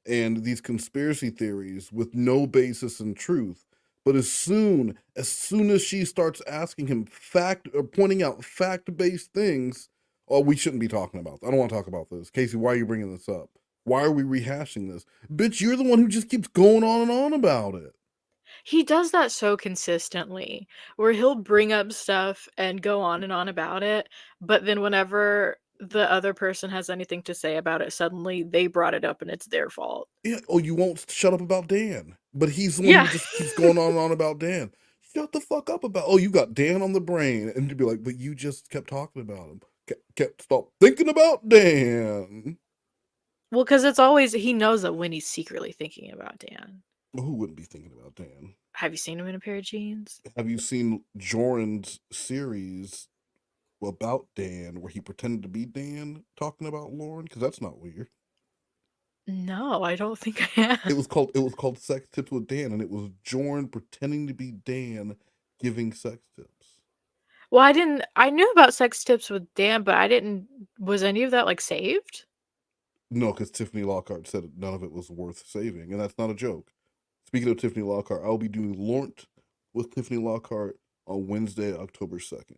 and these conspiracy theories with no basis in truth. But as soon as she starts asking him pointing out fact-based things, oh, we shouldn't be talking about this. I don't want to talk about this. Casey, why are you bringing this up? Why are we rehashing this? Bitch, you're the one who just keeps going on and on about it. He does that so consistently, where he'll bring up stuff and go on and on about it, but then whenever the other person has anything to say about it, suddenly they brought it up and it's their fault. Yeah. Oh, you won't shut up about Dan. But he's the one who just keeps going on and on about Dan. Shut the fuck up about, oh, you got Dan on the brain. And to be like, but you just kept talking about him. Kept stop thinking about Dan. Well, because it's always, he knows that Winnie's secretly thinking about Dan. Well, who wouldn't be thinking about Dan? Have you seen him in a pair of jeans? Have you seen Joran's series about Dan where he pretended to be Dan talking about Lauren? Because that's not weird. No, I don't think I have. It was called Sex Tips with Dan, and it was Joran pretending to be Dan giving sex tips. Well, I knew about Sex Tips with Dan, but was any of that like saved? No, because Tiffany Lockhart said none of it was worth saving, and that's not a joke. Speaking of Tiffany Lockhart, I'll be doing Lornt with Tiffany Lockhart on Wednesday, October 2nd.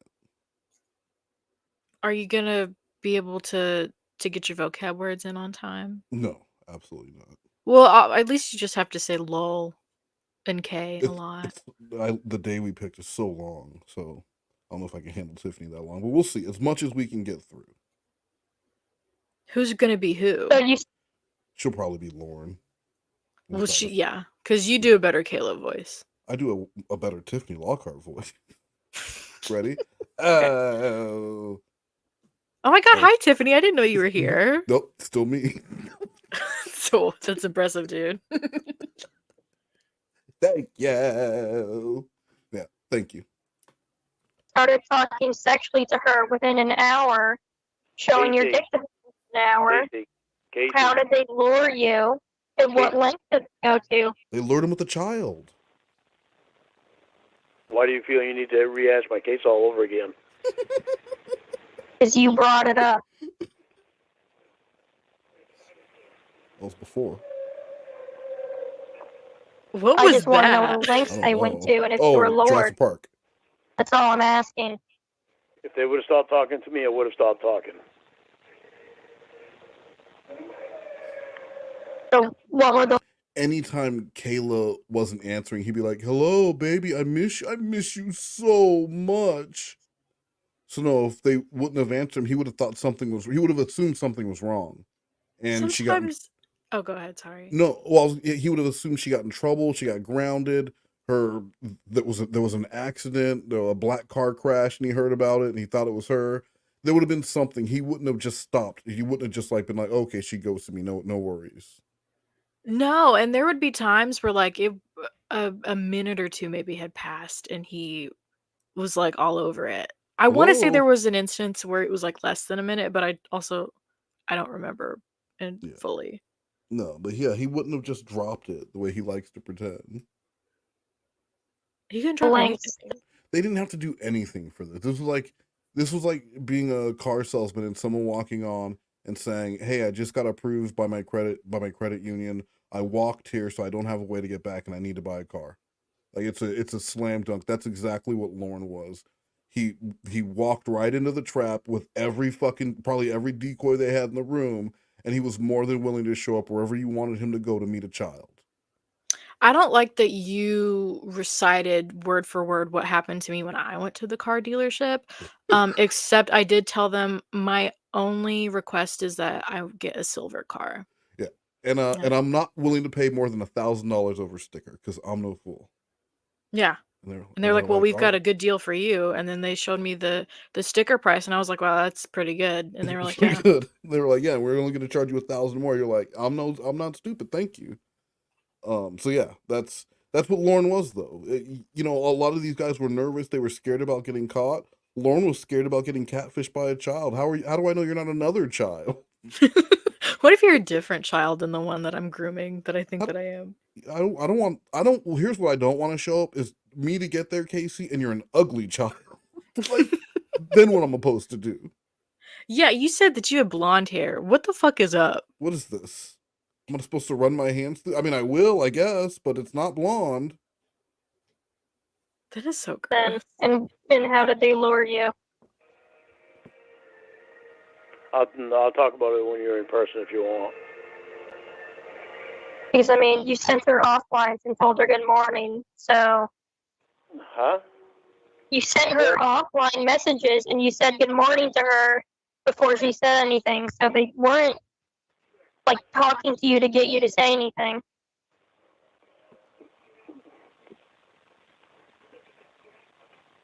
Are you gonna be able to get your vocab words in on time? No, absolutely not. Well, at least you just have to say lol and K a lot. The day we picked is so long, so I don't know if I can handle Tiffany that long, but we'll see. As much as we can get through. Who's gonna be who? She'll probably be Lauren. Well, yeah, because you do a better Kayla voice. I do a better Tiffany Lockhart voice. Ready? Oh my god, hi Tiffany, I didn't know you were here. Nope, still me. So, that's impressive, dude. Thank you. Yeah, thank you. Started talking sexually to her within an hour, showing your dick within an hour. Casey. How did they lure you? And what length did they go to? They lured him with a child. Why do you feel you need to rehash my case all over again? Because you brought it up. That was before. What I was just want to know what lengths they went to and if you were lured. Jurassic Park. That's all I'm asking. If they would have stopped talking to me, I would have stopped talking. So what were the... Anytime Kayla wasn't answering, he'd be like, hello, baby, I miss you so much. So no, if they wouldn't have answered him, he would have thought he would have assumed something was wrong. And sometimes... Oh, go ahead, sorry. No, well, he would have assumed she got in trouble, she got grounded, her there was an accident, a black car crash, and he heard about it and he thought it was her. There would have been something. He wouldn't have just stopped. He wouldn't have just like been like, okay, she ghosted me. No worries. No, and there would be times where like a minute or two maybe had passed and he was like all over it. I want to say there Hello. was an instance where it was like less than a minute, but I don't remember it Yeah. fully. No, but yeah, he wouldn't have just dropped it the way he likes to pretend. He couldn't drop anything. They didn't have to do anything for this. This was like being a car salesman and someone walking on and saying, "Hey, I just got approved by my credit union. I walked here, so I don't have a way to get back, and I need to buy a car." Like it's a slam dunk. That's exactly what Lauren was. He walked right into the trap with probably every decoy they had in the room, and he was more than willing to show up wherever you wanted him to go to meet a child. I don't like that you recited word for word what happened to me when I went to the car dealership. Except I did tell them my only request is that I get a silver car. Yeah, and I'm not willing to pay more than $1,000 over sticker because I'm no fool. Yeah. And they're like, "Well, we've got a good deal for you." And then they showed me the sticker price, and I was like, "Wow, that's pretty good." And they were like, "Yeah." Good. They were like, "Yeah, we're only going to charge you $1,000 more." You're like, I'm not stupid. Thank you. So yeah, that's what Lauren was though. You know, a lot of these guys were nervous. They were scared about getting caught. Lauren was scared about getting catfished by a child. How do I know you're not another child? What if you're a different child than the one that I'm grooming that I think that I am? Well, here's what I don't want to show up is me to get there, Casey, and you're an ugly child. Like, then what I'm supposed to do? Yeah, you said that you had blonde hair. What the fuck is up? What is this? Am I supposed to run my hands through? I mean, I will, I guess, but it's not blonde. That is so gross. And how did they lure you? I'll talk about it when you're in person if you want. Because, I mean, you sent her offline and told her good morning, so... Huh? You sent her offline messages and you said good morning to her before she said anything, so they weren't, like, talking to you to get you to say anything.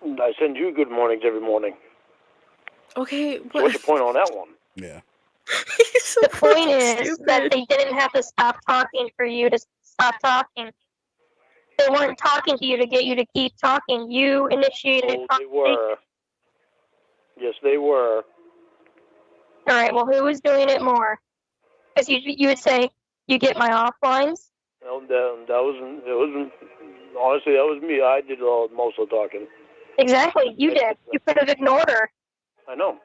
I send you good mornings every morning. Okay, so what's your point on that one? Yeah. So the point is stupid. that they didn't have to stop talking for you to stop talking. They weren't talking to you to get you to keep talking. You initiated it. They were. Yes, they were. All right, well, who was doing it more? Because you would say, you get my offlines? No, it wasn't, honestly, that was me. I did most of the talking. Exactly, you did. You could have ignored her. I know.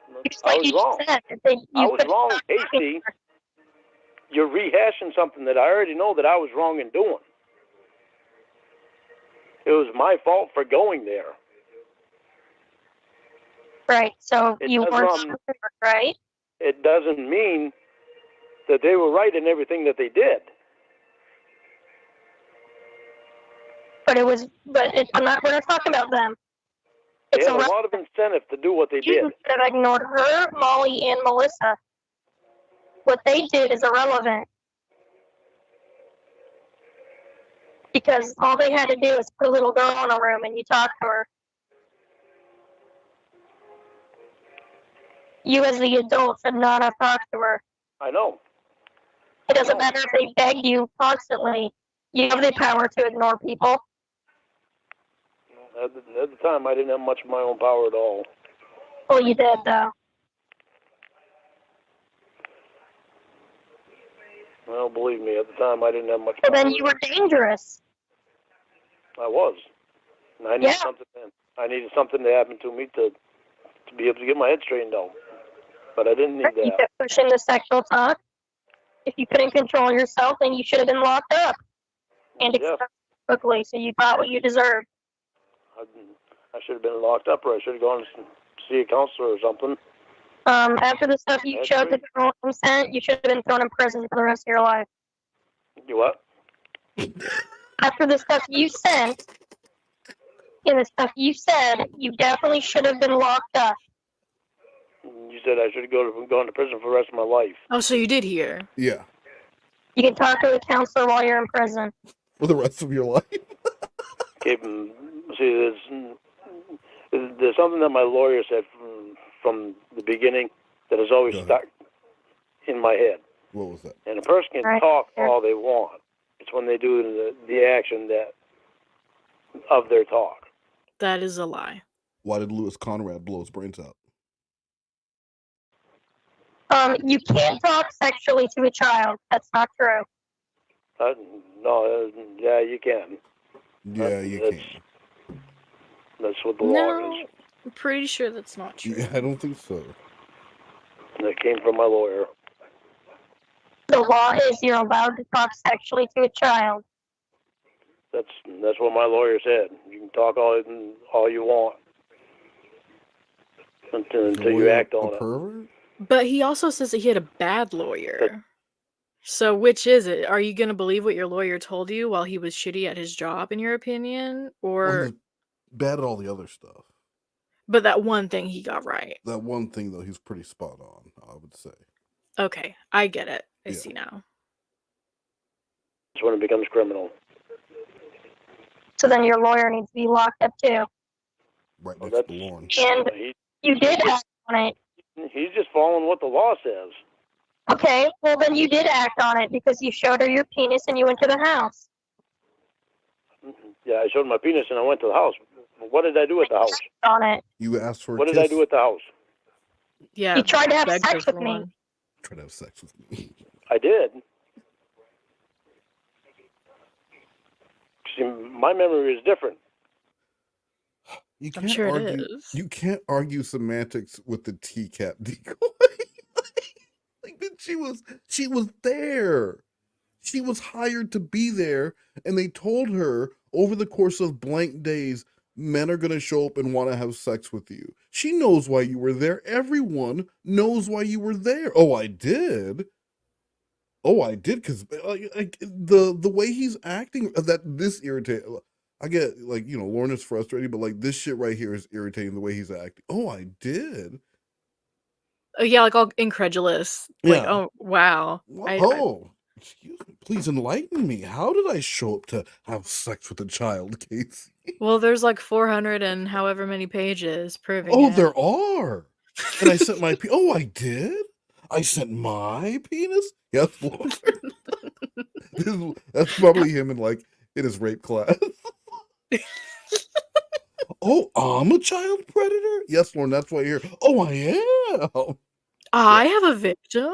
I was wrong. I was wrong, Casey. You're rehashing something that I already know that I was wrong in doing. It was my fault for going there. Right, so you weren't right? It doesn't mean that they were right in everything that they did. We're not talking about them. They had a lot of incentive to do what they did. You could have ignored her, Molly, and Melissa. What they did is irrelevant. Because all they had to do was put a little girl in a room and you talk to her. You as the adult should not have talked to her. I know. It doesn't matter if they beg you constantly. You have the power to ignore people. At the time, I didn't have much of my own power at all. Well, you did, though. Well, believe me, at the time, I didn't have much power. So then you were dangerous. I was. And I needed something then. I needed something to happen to me to be able to get my head straightened out. But I didn't need that. You kept pushing the sexual talk. If you couldn't control yourself, then you should have been locked up. And exposed quickly, so you got what you deserved. I should have been locked up, or I should have gone to see a counselor or something. After the stuff you showed the general consent, you should have been thrown in prison for the rest of your life. You what? After the stuff you sent, and the stuff you said, you definitely should have been locked up. You said I should have gone to prison for the rest of my life. Oh, so you did hear? Yeah. You can talk to a counselor while you're in prison. For the rest of your life? See, there's something that my lawyer said from the beginning that has always stuck in my head. What was that? And a person can talk all they want. It's when they do the action of their talk. That is a lie. Why did Louis Conrad blow his brains out? You can't talk sexually to a child. That's not true. No, yeah, you can. Yeah, you can. That's what the law is. I'm pretty sure that's not true. Yeah, I don't think so. That came from my lawyer. The law is you're allowed to talk sexually to a child. That's what my lawyer said. You can talk all you want until you act on it. Pervert? But he also says that he had a bad lawyer. So which is it? Are you going to believe what your lawyer told you while he was shitty at his job, in your opinion? Or well, he was bad at all the other stuff. But that one thing he got right. That one thing, though, he's pretty spot on, I would say. Okay, I get it. I see now. That's when it becomes criminal. So then your lawyer needs to be locked up too. Right next to Lauren. And you did act on it. He's just following what the law says. Okay, well then you did act on it because you showed her your penis and you went to the house. Yeah, I showed my penis and I went to the house. What did I do at the house? On it. You asked for a What kiss? did I do at the house? Yeah. You tried to have sex with me. Tried to have sex with me. I did. See, my memory is different. You can't I'm sure argue, it is. You can't argue semantics with the TCAP decoy. Like she was there. She was hired to be there, and they told her over the course of blank days, men are going to show up and want to have sex with you. She knows why you were there. Everyone knows why you were there. Oh, I did. Because like the way he's acting, this irritates. I get, like, Lauren is frustrating, but like this shit right here is irritating, the way he's acting. Oh, I did. Yeah, like all incredulous. Like, oh, wow. Excuse me, please enlighten me. How did I show up to have sex with a child, Casey? Well, there's like 400 and however many pages proving Oh, it. there are. And I sent my oh, I did? I sent my penis? Yes, Lord. That's probably him in his rape class. Oh, I'm a child predator? Yes, Lauren, that's why you're here. Oh, I am. I have a victim?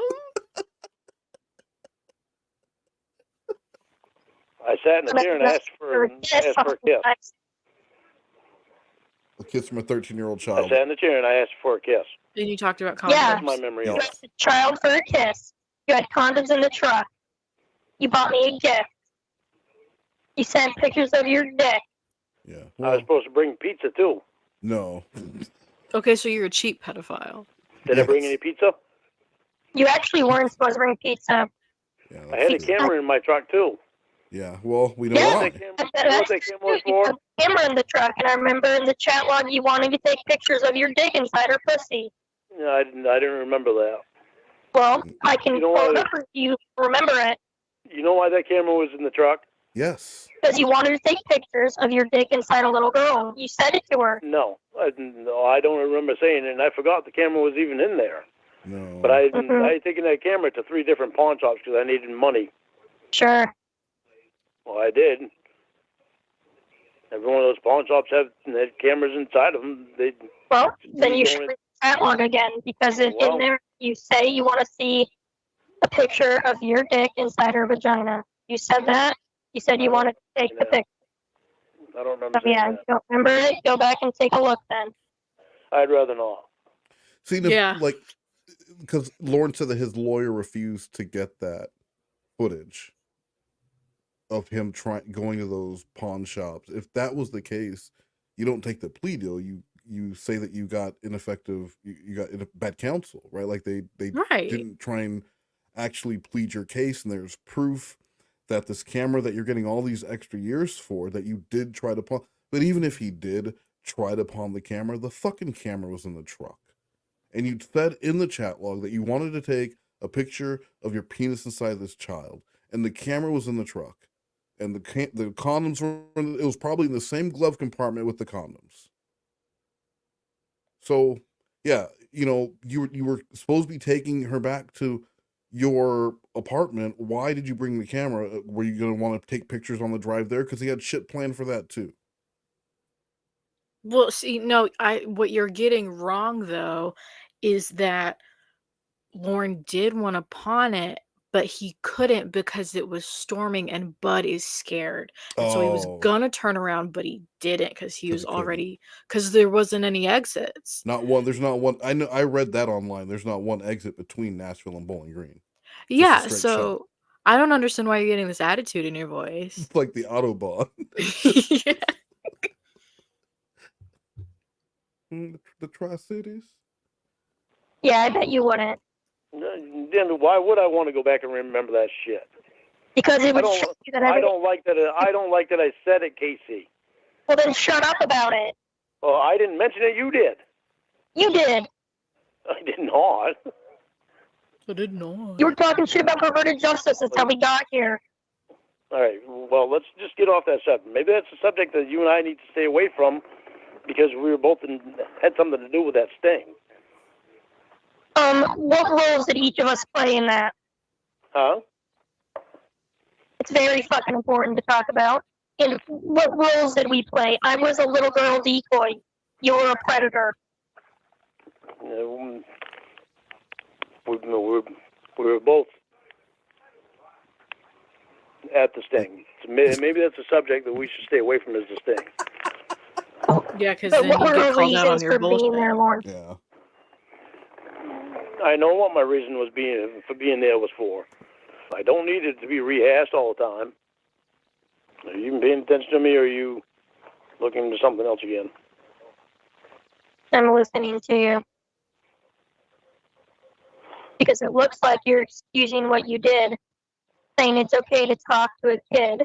I sat in the chair and asked for a kiss. A kiss from a 13-year-old child. I sat in the chair and I asked for a kiss. And you talked about condoms. Yeah. That's my memory You of it. asked a child for a kiss. You had condoms in the truck. You bought me a gift. You sent pictures of your dick. Yeah. I was supposed to bring pizza too. No. Okay, so you're a cheap pedophile. Did I bring any pizza? You actually weren't supposed to bring pizza. Yeah, I had a camera in my truck too. Yeah, well, we know why. You know what that camera was for? You had a camera in the truck, and I remember in the chat log you wanted to take pictures of your dick inside her pussy. No, I didn't remember that. Well, I can quote up if you remember it. You know why that camera was in the truck? Yes. Because you wanted to take pictures of your dick inside a little girl. You said it to her. No, I don't remember saying it, and I forgot the camera was even in there. No. But I had taken that camera to 3 different pawn shops because I needed money. Sure. Well, I did. Every one of those pawn shops had cameras inside of them. Well, then you should read the chat log again, because in there you say you want to see a picture of your dick inside her vagina. You said that? You said you wanted to take the picture. I don't remember. So, yeah, if you don't remember it, go back and take a look then. I'd rather not. See, because Lauren said that his lawyer refused to get that footage of him going to those pawn shops. If that was the case, you don't take the plea deal. You say that you got ineffective, you got bad counsel, right? Like they didn't try and actually plead your case, and there's proof that this camera that you're getting all these extra years for, that you did try to pawn. But even if he did try to pawn the camera, the fucking camera was in the truck. And you said in the chat log that you wanted to take a picture of your penis inside this child, and the camera was in the truck. and the condoms were. It was probably in the same glove compartment with the condoms. So, yeah, you know, you were supposed to be taking her back to your apartment. Why did you bring the camera? Were you gonna want to take pictures on the drive there? Because he had shit planned for that too. Well, see, no, what you're getting wrong though is that Lauren did want to pawn it, but he couldn't because it was storming and Bud is scared. And so he was gonna turn around, but he didn't because he was already because there wasn't any exits. Not one. There's not one. I know. I read that online. There's not one exit between Nashville and Bowling Green. Yeah, so I don't understand why you're getting this attitude in your voice. It's like the Autobahn. Yeah. The Tri-Cities? Yeah, I bet you wouldn't. Then why would I want to go back and remember that shit? Because it would show you that everything... I don't like that. I don't like that I said it, Casey. Well, then shut up about it. Oh, I didn't mention it. You did. You did. I did not. I did not. You were talking shit about perverted justice. That's how we got here. All right. Well, let's just get off that subject. Maybe that's a subject that you and I need to stay away from because we were both had something to do with that sting. What roles did each of us play in that? Huh? It's very fucking important to talk about. And what roles did we play? I was a little girl decoy. You were a predator. We were both at the sting. So maybe that's a subject that we should stay away from, is the sting. Yeah, because then you get called out on your bullshit. There, Lord? Yeah. I know what my reason was for being there was for. I don't need it to be rehashed all the time. Are you paying attention to me, or are you looking into something else again? I'm listening to you. Because it looks like you're excusing what you did, saying it's okay to talk to a kid.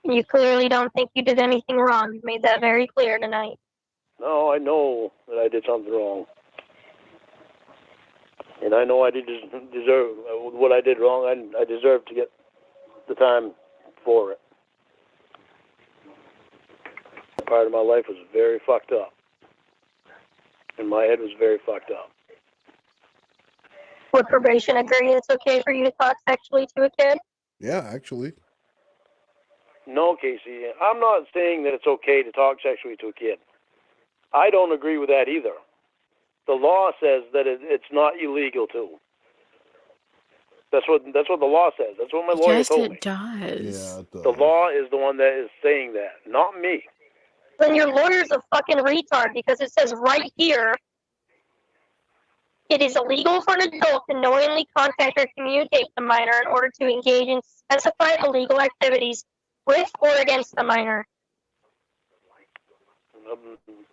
And you clearly don't think you did anything wrong. You've made that very clear tonight. No, I know that I did something wrong. And I know I did deserve what I did wrong. I deserve to get the time for it. Part of my life was very fucked up. And my head was very fucked up. Would probation agree it's okay for you to talk sexually to a kid? Yeah, actually. No, Casey. I'm not saying that it's okay to talk sexually to a kid. I don't agree with that either. The law says that it's not illegal to. That's what the law says. That's what my lawyer told me. Yes, it does. Yeah, it does. The law is the one that is saying that, not me. Then your lawyer's a fucking retard because it says right here, it is illegal for an adult to knowingly contact or communicate with a minor in order to engage in specified illegal activities with or against the minor.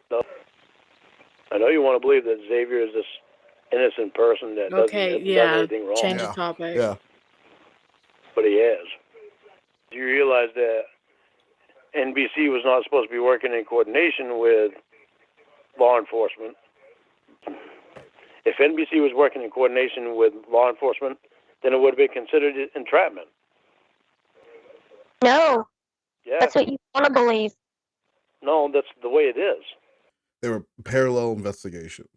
No. I know you want to believe that Xavier is this innocent person that doesn't done anything wrong. Change the topic. Yeah. But he has. Do you realize that NBC was not supposed to be working in coordination with law enforcement? If NBC was working in coordination with law enforcement, then it would have been considered entrapment. No. Yeah. That's what you want to believe. No, that's the way it is. There were parallel investigations.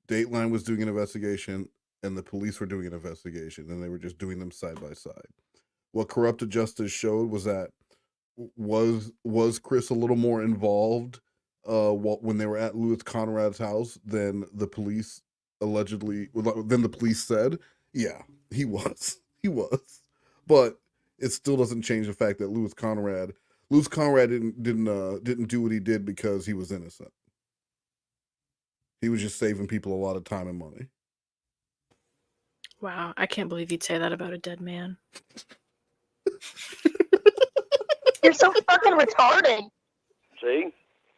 Dateline was doing an investigation, and the police were doing an investigation, and they were just doing them side by side. What Corrupted Justice showed was that was Chris a little more involved when they were at Louis Conrad's house than the police said? Yeah, he was. He was. But it still doesn't change the fact that Louis Conrad didn't do what he did because he was innocent. He was just saving people a lot of time and money. Wow, I can't believe you'd say that about a dead man. You're so fucking retarded. See?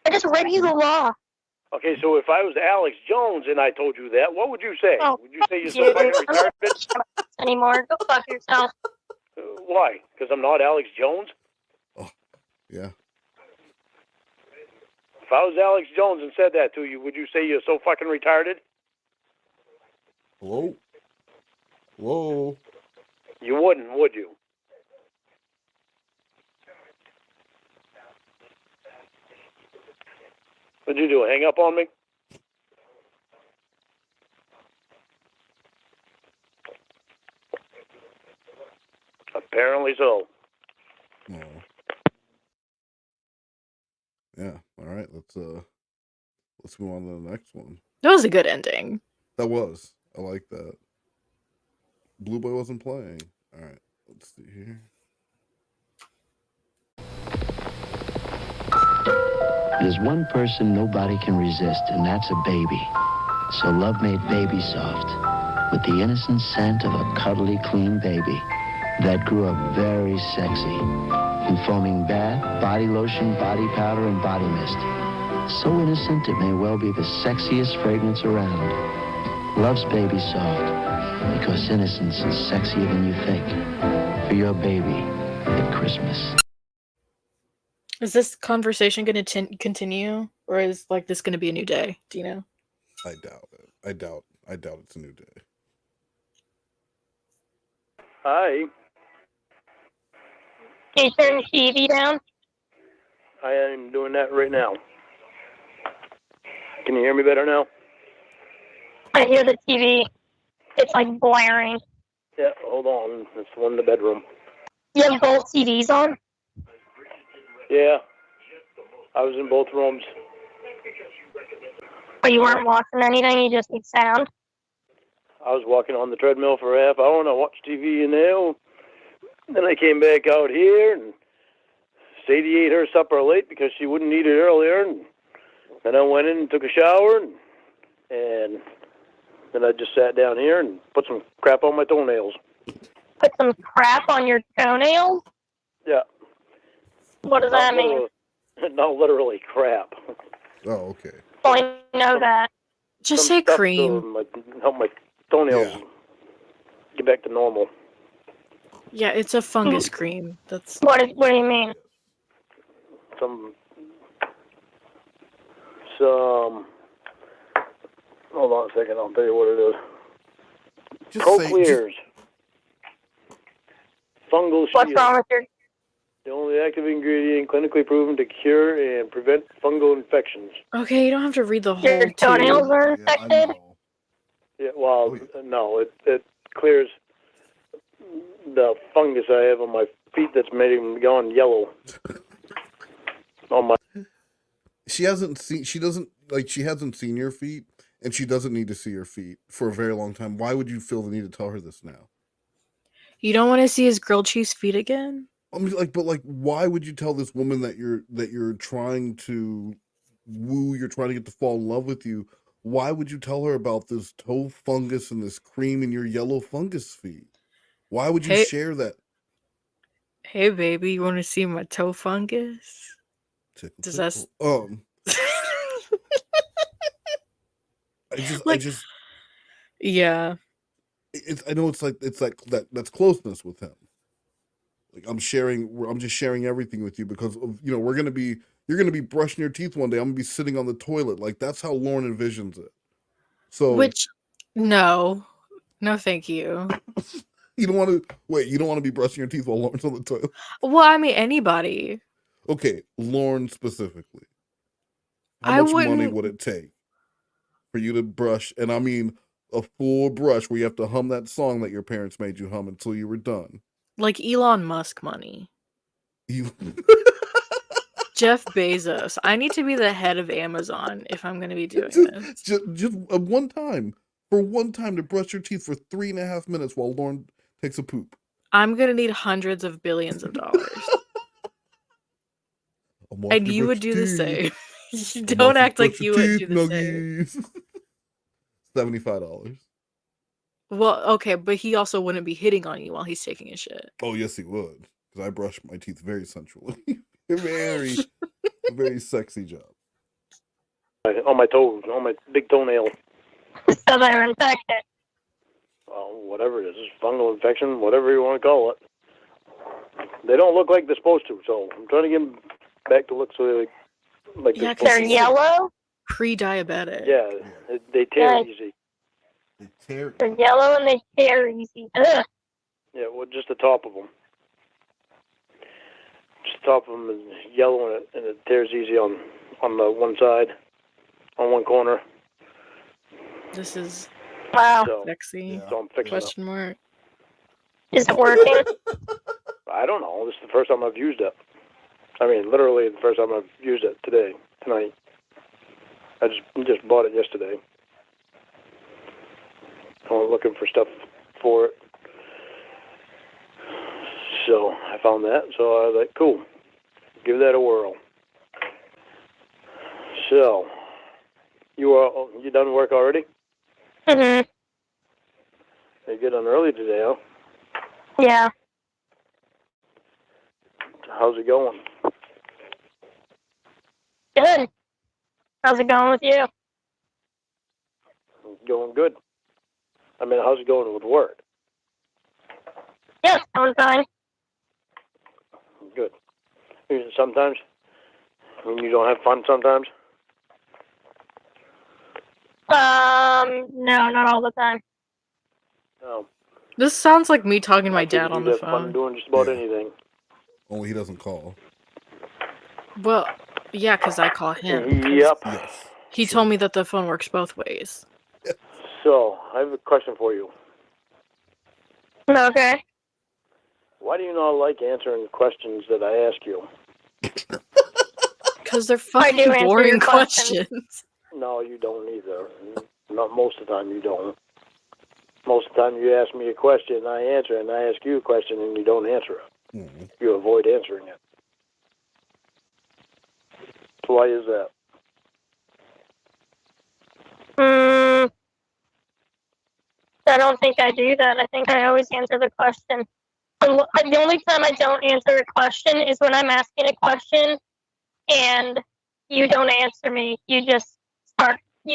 I just read you the law. Okay, so if I was Alex Jones and I told you that, what would you say? Oh, would you say you're so fucking retarded? Anymore. Go fuck yourself. Why? Because I'm not Alex Jones? Oh, yeah. If I was Alex Jones and said that to you, would you say you're so fucking retarded? Whoa. You wouldn't, would you? What'd you do? Hang up on me? Apparently so. Oh. Yeah. All right. Let's move on to the next one. That was a good ending. That was. I like that. Blue Boy wasn't playing. All right. Let's see here. There's one person nobody can resist, and that's a baby. So love made Baby Soft with the innocent scent of a cuddly, clean baby that grew up very sexy in foaming bath, body lotion, body powder, and body mist. So innocent it may well be the sexiest fragrance around. Love's Baby Soft because innocence is sexier than you think. For your baby at Christmas. Is this conversation going to continue, or is like this going to be a new day? Do you know? I doubt it. I doubt it's a new day. Hi. Can you turn the TV down? I am doing that right now. Can you hear me better now? I hear the TV. It's like blaring. Yeah, hold on. It's the one in the bedroom. You have both TVs on? Yeah. I was in both rooms. But you weren't watching anything, you just need sound? I was walking on the treadmill for a half hour and I watched TV in there. Then I came back out here and Sadie ate her supper late because she wouldn't eat it earlier. And then I went in and took a shower and then I just sat down here and put some crap on my toenails. Put some crap on your toenails? Yeah. What does that mean? Not literally crap. Oh, okay. Well, I know that. Just Some say stuff cream. to help my toenails get back to normal. Yeah, it's a fungus cream. That's What do you mean? Some hold on a second, I'll tell you what it is. Just Proclears. Fungal What's shield. wrong with your... The only active ingredient clinically proven to cure and prevent fungal infections. okay. You don't have to read the whole Your toenails tube. are I infected? know. Yeah, well, no, it clears the fungus I have on my feet that's made them gone yellow. On my She hasn't seen your feet, and she doesn't need to see your feet for a very long time. Why would you feel the need to tell her this now? You don't want to see his grilled cheese feet again? I mean, why would you tell this woman that you're trying to woo, you're trying to get to fall in love with you? Why would you tell her about this toe fungus and this cream in your yellow fungus feet? Why would you share that? Hey, baby, you want to see my toe fungus? Does that? I just yeah. I know it's like that's closeness with him. Like I'm just sharing everything with you because of, you're gonna be brushing your teeth one day. I'm gonna be sitting on the toilet. Like that's how Lauren envisions it. So no, thank you. You don't want to be brushing your teeth while Lauren's on the toilet. Well, I mean anybody. Okay, Lauren specifically. How much money would it take for you to brush? And I mean a full brush where you have to hum that song that your parents made you hum until you were done. Like Elon Musk money. Jeff Bezos. I need to be the head of Amazon if I'm going to be doing this. Just one time. For one time to brush your teeth for 3.5 minutes while Lauren takes a poop. I'm going to need hundreds of billions of dollars. And you would do the same. Don't act like you would do the same. $75. Well, okay, but he also wouldn't be hitting on you while he's taking a shit. Oh, yes, he would. Because I brush my teeth very sensually. very, very sexy job. On my toes, on my big toenail. So they're infected. Well, whatever it is, fungal infection, whatever you want to call it. They don't look like they're supposed to, so I'm trying to get them back to look so like they're yellow? Pre-diabetic. Yeah, they tear easy. They're yellow and they tear easy. Ugh. Yeah, well, just the top of them. Just the top of them is yellow and it tears easy on the one side. on one corner. This is Wow. sexy. So I'm fixing Question mark. Is it working? I don't know. This is the first time I've used it. I mean, literally the first time I've used it tonight. I just bought it yesterday. I'm looking for stuff for it. So I found that. So I was like, cool. Give that a whirl. So, you done work already? Mhm. You get done early today, huh? Yeah. How's it going? Good. How's it going with you? Going good. I mean, how's it going with work? Yeah, it's going fine. Good. Sometimes, when you don't have fun sometimes? No, not all the time. No. This sounds like me talking to my I dad on the have fun phone. doing just about anything. Only he doesn't call. Well, yeah, because I call him. Yep. Yes. He told me that the phone works both ways. So, I have a question for you. Okay. Why do you not like answering questions that I ask you? Because they're I do fucking answer boring your questions. questions. No, you don't either. Not most of the time you don't. Most of the time you ask me a question, I answer it, and I ask you a question, and you don't answer it. Mm. You avoid answering it. So why is that? I don't think I do that. I think I always answer the question. The only time I don't answer a question is when I'm asking a question and you don't answer me. You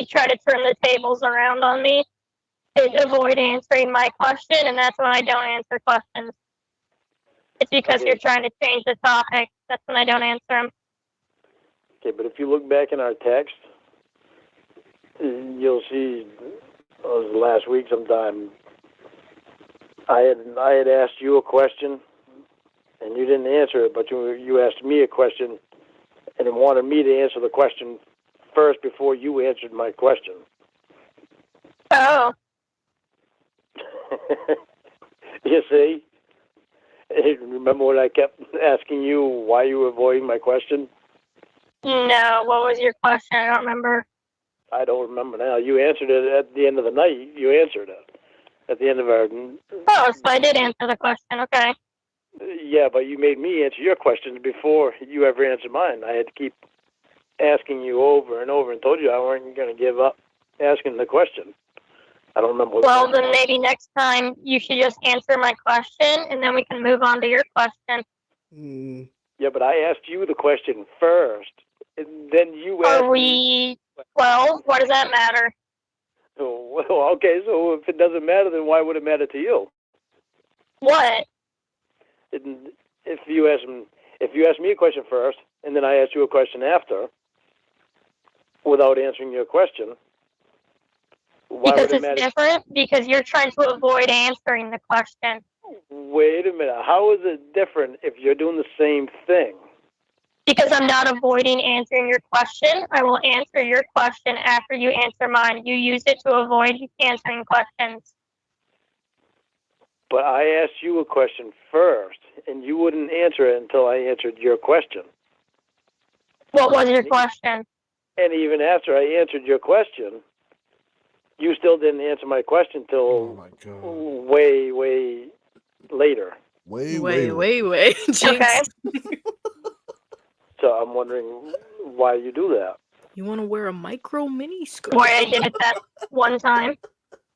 try to turn the tables around on me to avoid answering my question, and that's when I don't answer questions. It's because you're trying to change the topic. That's when I don't answer them. Okay, but if you look back in our text, you'll see it was last week sometime. I had asked you a question, and you didn't answer it, but you asked me a question, and then wanted me to answer the question first before you answered my question. Oh. You see? Remember when I kept asking you why you were avoiding my question? No, what was your question? I don't remember. I don't remember now. You answered it at the end of the night. You answered it at the end of our... Oh, so I did answer the question. Okay. Yeah, but you made me answer your questions before you ever answered mine. I had to keep asking you over and over and told you I weren't going to give up asking the question. I don't remember what Well, then maybe next time you should just answer my question, and then we can move on to your question. Mm. Yeah, but I asked you the question first, and then you asked me. 12? Why does that matter? Oh, well, okay, so if it doesn't matter, then why would it matter to you? What? If you ask me a question first, and then I ask you a question after, without answering your question, why because would it it's matter? Different? Because you're trying to avoid answering the question. Wait a minute. How is it different if you're doing the same thing? Because I'm not avoiding answering your question. I will answer your question after you answer mine. You use it to avoid answering questions. But I asked you a question first, and you wouldn't answer it until I answered your question. What was your question? And even after I answered your question, you still didn't answer my question till way, way later. Way. Jinx. Okay. So I'm wondering why you do that. You want to wear a micro mini skirt? Why I did it that one time?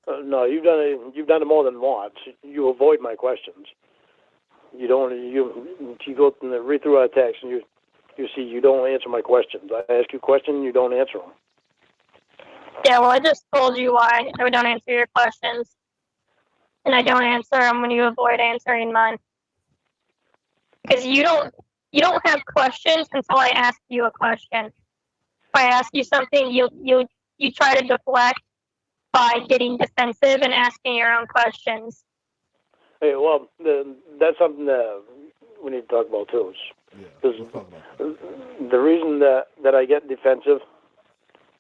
No, you've done it more than once. You avoid my questions. You don't. You go and read through our text, and you see you don't answer my questions. I ask you a question, and you don't answer them. Yeah, well, I just told you why I don't answer your questions, and I don't answer them when you avoid answering mine. Because you don't have questions until I ask you a question. If I ask you something, you try to deflect by getting defensive and asking your own questions. Hey, well, that's something that we need to talk about too. Because the reason that I get defensive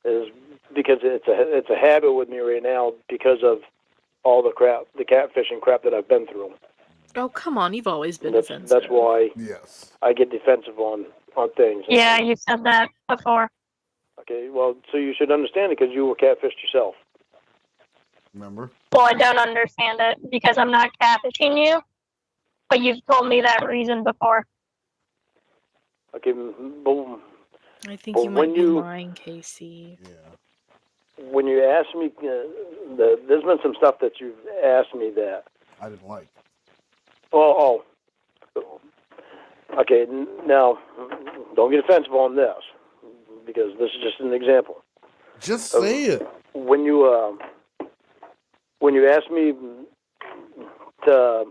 is because it's a habit with me right now because of all the catfishing crap that I've been through. Oh, come on, you've always been defensive. That's why Yes. I get defensive on things. Yeah, you said that before. Okay, well, so you should understand it because you were catfished yourself. Remember? Well, I don't understand it because I'm not catfishing you, but you've told me that reason before. Okay, boom. I think you might be lying, Casey. Yeah. When you asked me, there's been some stuff that you've asked me that I didn't like. Oh. Okay, now, don't get offensive on this, because this is just an example. Just say it. When you asked me to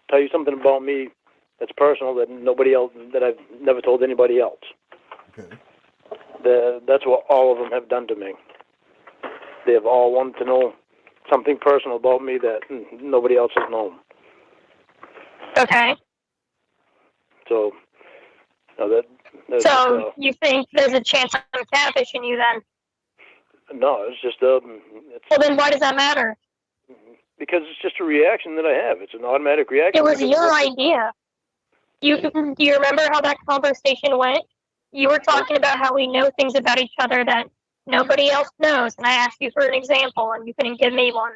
tell you something about me that's personal that I've never told anybody else. Okay. That's what all of them have done to me. They have all wanted to know something personal about me that nobody else has known. Okay. So, so you think there's a chance I'm catfishing you then? No, it's just well, then why does that matter? Because it's just a reaction that I have. It's an automatic reaction. It was your idea. Do you remember how that conversation went? You were talking about how we know things about each other that nobody else knows, and I asked you for an example, and you couldn't give me one.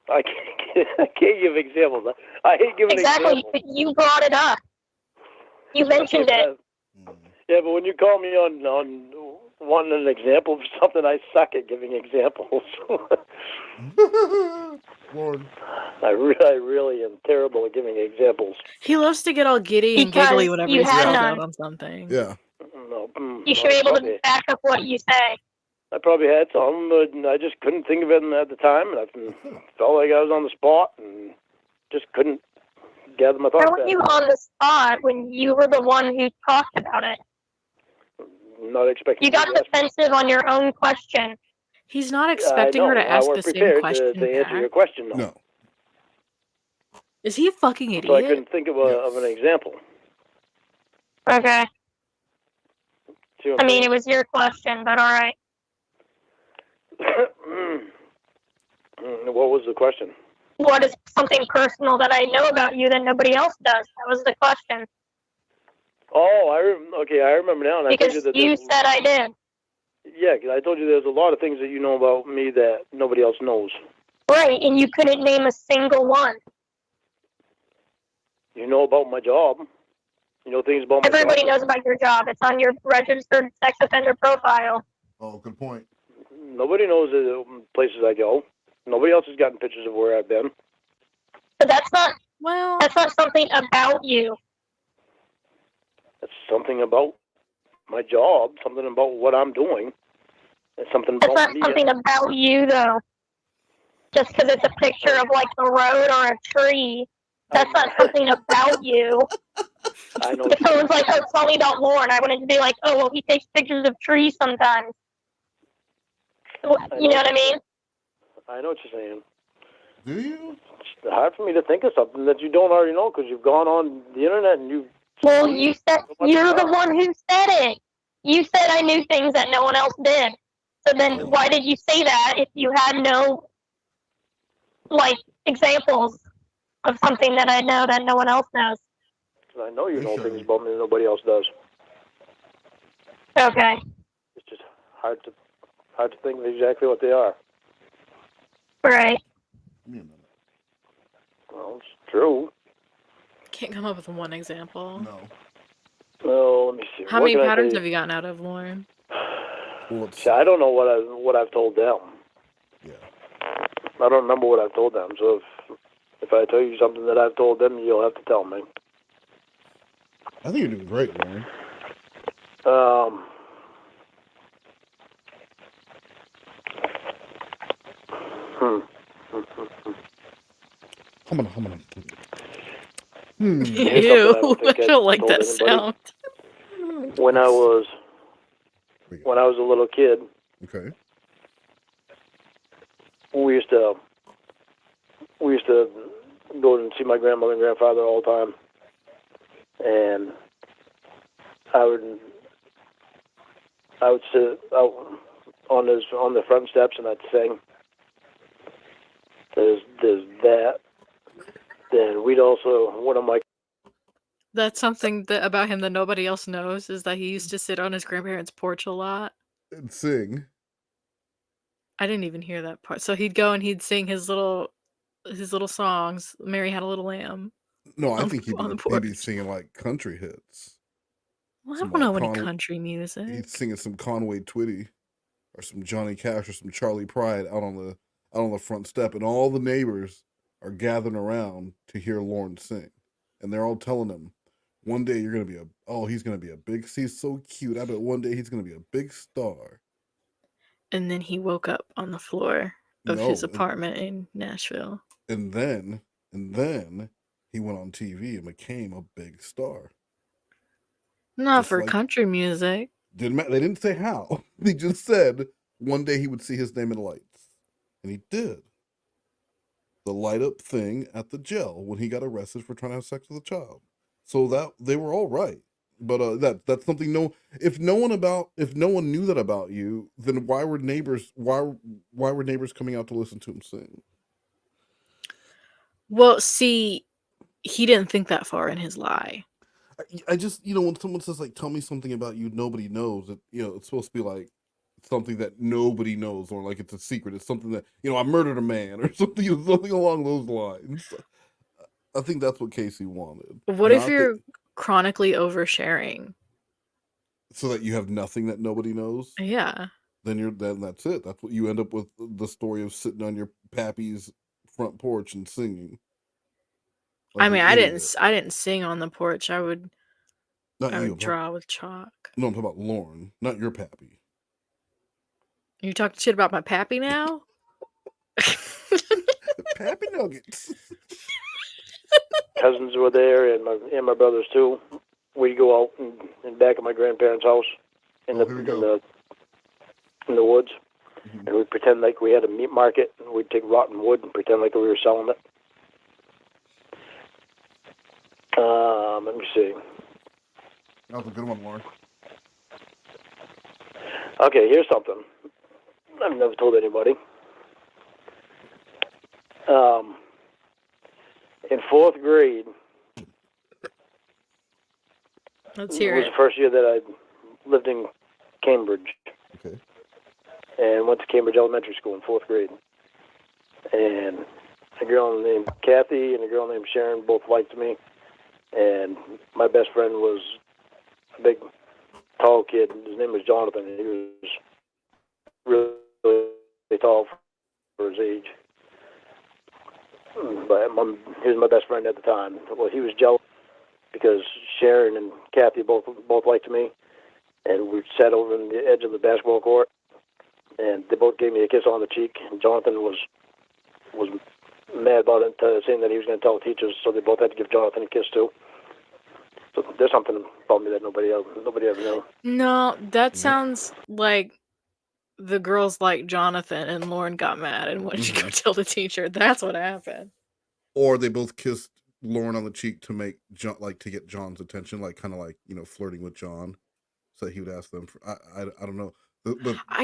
I can't give examples. I hate giving examples. Exactly, but you brought it up. You mentioned it. Yeah, but when you call me on wanting an example of something, I suck at giving examples. Lord. I really am terrible at giving examples. He loves to get all giddy and giggly whenever he's called out on something. Yeah. No, you should be able to back up what you say. I probably had some, but I just couldn't think of it at the time, and I felt like I was on the spot and just couldn't gather my thoughts. How were you on the spot when you were the one who talked about it? Not expecting. You got defensive on your own question. He's not expecting her to ask the same question to answer your question. No. Is he a fucking idiot? So I couldn't think of an example. Okay. I mean, it was your question, but all right. What was the question? What is something personal that I know about you that nobody else does? That was the question. Oh, I remember now. And because I told you said I did. Yeah, because I told you there's a lot of things that you know about me that nobody else knows. Right, and you couldn't name a single one. You know about my job. You know things about my job. Everybody knows about your job. It's on your registered sex offender profile. Oh, good point. Nobody knows the places I go. Nobody else has gotten pictures of where I've been. But that's not something about you. It's something about my job, something about what I'm doing. It's something about me. That's not something about you, though. Just because it's a picture of, like, the road or a tree. That's not something about you. I know. If someone's like, oh, tell me about Lauren, I wouldn't be like, oh, well, he takes pictures of trees sometimes. You know what I mean? I know what you're saying. Do you? It's hard for me to think of something that you don't already know because you've gone on the internet and you've... Well, you said you're the one who said it. You said I knew things that no one else did. So then why did you say that if you had no, like, examples of something that I know that no one else knows? Because I know you know things about me that nobody else does. Okay. It's just hard to think of exactly what they are. Right. Well, it's true. Can't come up with one example. No. Well, let me see. How many patterns have you gotten out of, Lauren? See, I don't know what I've told them. Yeah. I don't remember what I've told them. So if I tell you something that I've told them, you'll have to tell me. I think you're doing great, Lauren. Come on. Ew, I don't like that sound. When I was a little kid, okay, we used to go and see my grandmother and grandfather all the time, and I would sit on the front steps, and I'd sing. There's that. Then we'd also, one of my... That's something that about him that nobody else knows, is that he used to sit on his grandparents' porch a lot. And sing. I didn't even hear that part. So he'd go and he'd sing his little songs. Mary Had a Little Lamb. No, I think on the he'd porch. be singing like country hits. Well, I Some, don't know like, any country music. He's singing some Conway Twitty, or some Johnny Cash, or some Charlie Pride out on the front step, and all the neighbors are gathering around to hear Lorne sing, and they're all telling him, "One day you're gonna be he's gonna be a big. He's so cute. I bet one day he's gonna be a big star." And then he woke up on the floor of his apartment in Nashville. And then he went on TV and became a big star. Not just for country music. They didn't say how. They just said one day he would see his name in lights. And he did. The light up thing at the jail when he got arrested for trying to have sex with a child. So that they were all right. But that's something if no one knew that about you, then why were neighbors coming out to listen to him sing? Well, see, he didn't think that far in his lie. I just, when someone says, like, tell me something about you nobody knows, it's supposed to be like something that nobody knows, or like it's a secret. It's something that, I murdered a man, or something along those lines. I think that's what Casey wanted. What if you're chronically oversharing? So that you have nothing that nobody knows? Yeah. Then that's it. That's what you end up with, the story of sitting on your pappy's front porch and singing. Like, I mean, I didn't sing on the porch. I would draw with chalk. No, I'm talking about Lorne, not your pappy. You talking shit about my pappy now? Pappy nuggets. Cousins were there, and my brothers too. We'd go out in back of my grandparents' house in the woods, mm-hmm. and we'd pretend like we had a meat market, and we'd take rotten wood and pretend like we were selling it. Let me see. That was a good one, Lauren. Okay, here's something I've never told anybody. In 4th grade, let's hear it. It was the first year that I lived in Cambridge. Okay. And went to Cambridge Elementary School in 4th grade. And a girl named Kathy and a girl named Sharon both liked me. And my best friend was a big, tall kid. His name was Jonathan. He was really tall for his age. But he was my best friend at the time. Well, he was jealous because Sharon and Kathy both liked me. And we sat over on the edge of the basketball court. And they both gave me a kiss on the cheek. And Jonathan was mad about it, saying that he was going to tell the teachers, so they both had to give Jonathan a kiss too. So there's something about me that nobody ever knew. No, that sounds like the girls like Jonathan and Lauren got mad and went to go tell the teacher. That's what happened. Or they both kissed Lauren on the cheek to make to get John's attention, kind of flirting with John, so he would ask them for. I don't know,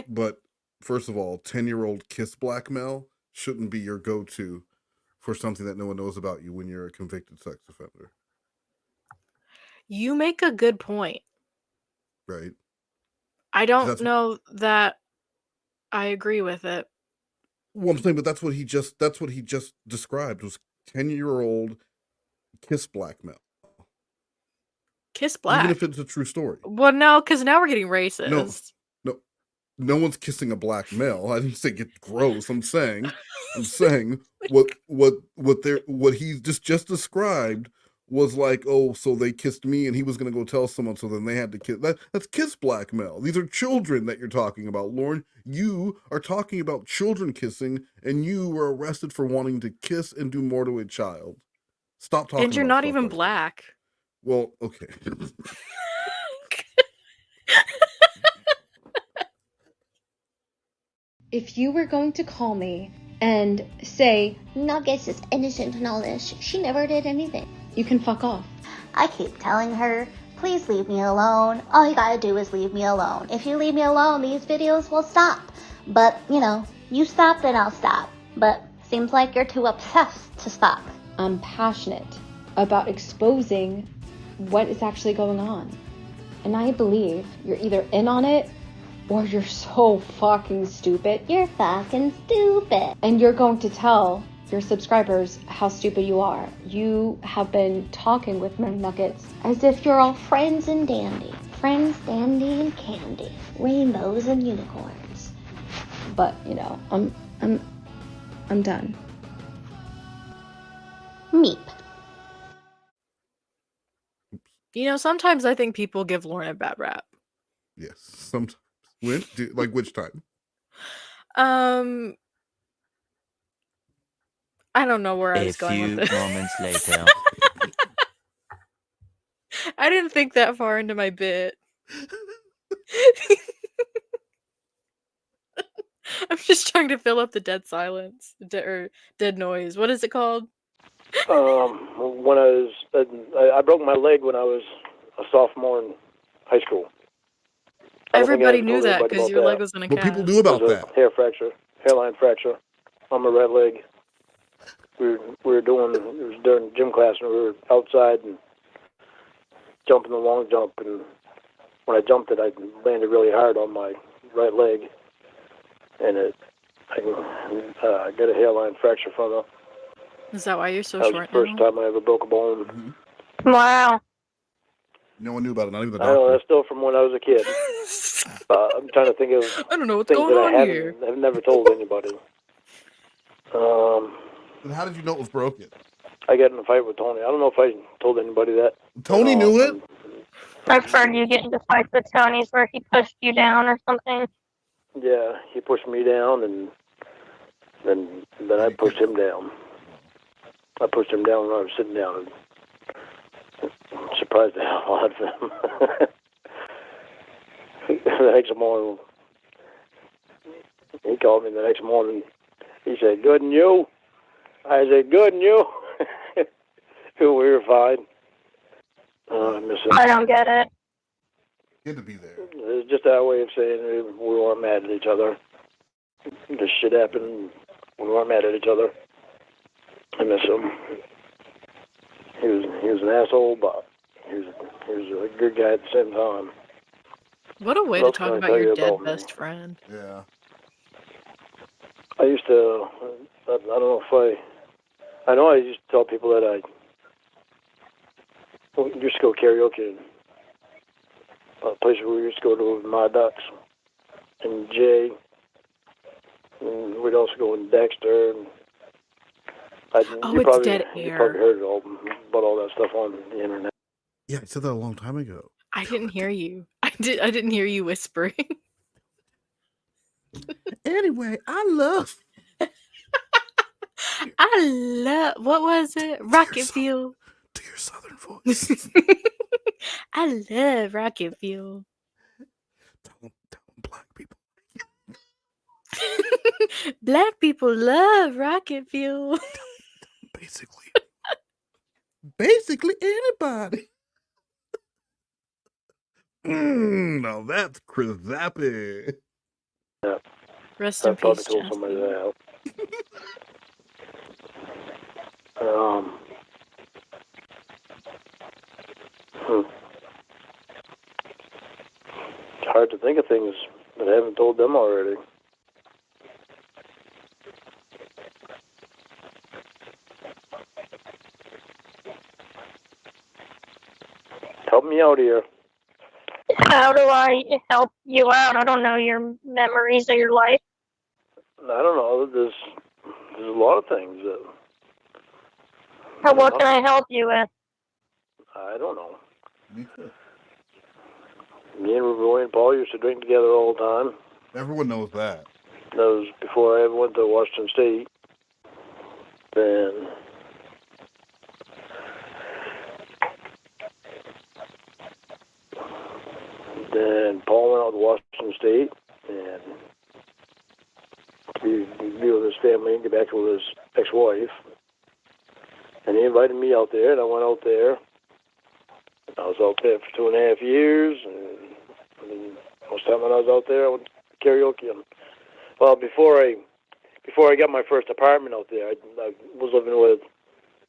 but first of all, 10-year-old kiss blackmail shouldn't be your go-to for something that no one knows about you when you're a convicted sex offender. You make a good point. Right. I don't know that I agree with it. Well, I'm saying, but that's what he just described was 10-year-old kiss blackmail. Kiss black. Even if it's a true story. Well, no, because now we're getting racist. No one's kissing a black male. I didn't say get gross. I'm saying what he just described was like, oh, so they kissed me and he was going to go tell someone, so then they had to kiss. That's kiss blackmail. These are children that you're talking about, Lauren. You are talking about children kissing, and you were arrested for wanting to kiss and do more to a child. Stop talking. And you're not even black. Well, okay. If you were going to call me and say, Nuggets is innocent and all this, she never did anything. You can fuck off. I keep telling her, please leave me alone. All you gotta do is leave me alone. If you leave me alone, these videos will stop. But, you know, you stop, then I'll stop. But seems like you're too obsessed to stop. I'm passionate about exposing what is actually going on. And I believe you're either in on it or you're so fucking stupid. You're fucking stupid. And you're going to tell your subscribers how stupid you are. You have been talking with my nuggets as if you're all friends and dandy. Friends, dandy, and candy. Rainbows and unicorns. But, you know, I'm done. Meep. You know, sometimes I think people give Lauren a bad rap. Yes, sometimes. When? Like which time? I don't know where I was going with this. A few moments later. I didn't think that far into my bit. I'm just trying to fill up the dead silence, or dead noise. What is it called? When I broke my leg when I was a sophomore in high school. Everybody knew that because your leg was in a cast. But people knew about that. Hair fracture, hairline fracture on my right leg. We were doing, it was during gym class, and we were outside and jumping the long jump, and when I jumped it, I landed really hard on my right leg, and I got a hairline fracture from it. Is that why you're so short? That was the first time I ever broke a bone. Mm-hmm. Wow. No one knew about it, not even the doctor. I know, that's still from when I was a kid. I'm trying to think of I don't know what's things going that on here. I've never told anybody. And how did you know it was broken? I got in a fight with Tony. I don't know if I told anybody that. Tony knew it? I've heard you get into fights with Tony's where he pushed you down or something. Yeah, he pushed me down, and then I pushed him down. I pushed him down when I was sitting down, and surprised the hell out of him. The next morning, he called me the next morning. He said, "Good and you?" I said, "Good and you?" We were fine. I miss him. I don't get it. Good to be there. It's just our way of saying we weren't mad at each other. This shit happened. We weren't mad at each other. I miss him. He was an asshole, but he was a good guy at the same time. What a way to talk about your dead best friend. Yeah. I used to, I don't know if I know I used to tell people that I used to go karaoke in a place where we used to go to with my Ducks and Jay, and we'd also go in Dexter. And it's dead air. You probably heard about all that stuff on the internet. Yeah, I said that a long time ago. I didn't hear you. I didn't hear you whispering. Anyway, I love. What was it? Rocket Fuel. To your southern voice. I love Rocket Fuel. Tell black people. Black people love Rocket Fuel. Basically anybody. Now that's Chris Zappy. Yeah. Rest in peace, told somebody that. It's hard to think of things that I haven't told them already. Help me out here. How do I help you out? I don't know your memories of your life. I don't know. There's a lot of things that. What can I help you with? I don't know. Me too. Me and Roy and Paul used to drink together all the time. Everyone knows that. That was before I ever went to Washington State. Then Paul went out to Washington State and to be with his family and get back with his ex-wife. And he invited me out there, and I went out there. I was out there for 2.5 years, and then most time when I was out there, I went to karaoke. And, well, before I got my first apartment out there, I was living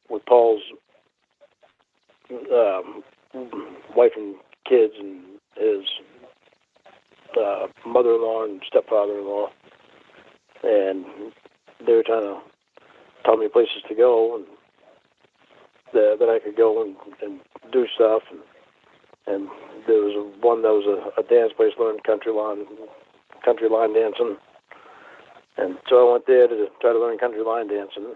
with Paul's wife and kids and his mother-in-law and stepfather-in-law, and they were trying to tell me places to go and that I could go and do stuff. And there was one that was a dance place, learning country line dancing. And so I went there to try to learn country line dancing.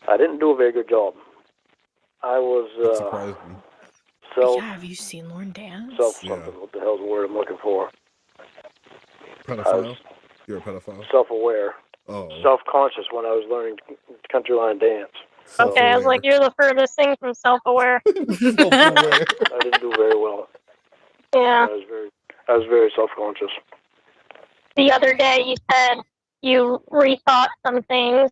I didn't do a very good job. I was That surprised me. Yeah, have you seen Lauren dance? Something. What the hell's the word I'm looking for? Pedophile? You're a pedophile? Self-aware. Oh. Self-conscious when I was learning country line dance. Okay, I was like, you're the furthest thing from self-aware. Self-aware. I didn't do very well. Yeah. I was very self-conscious. The other day you said you rethought some things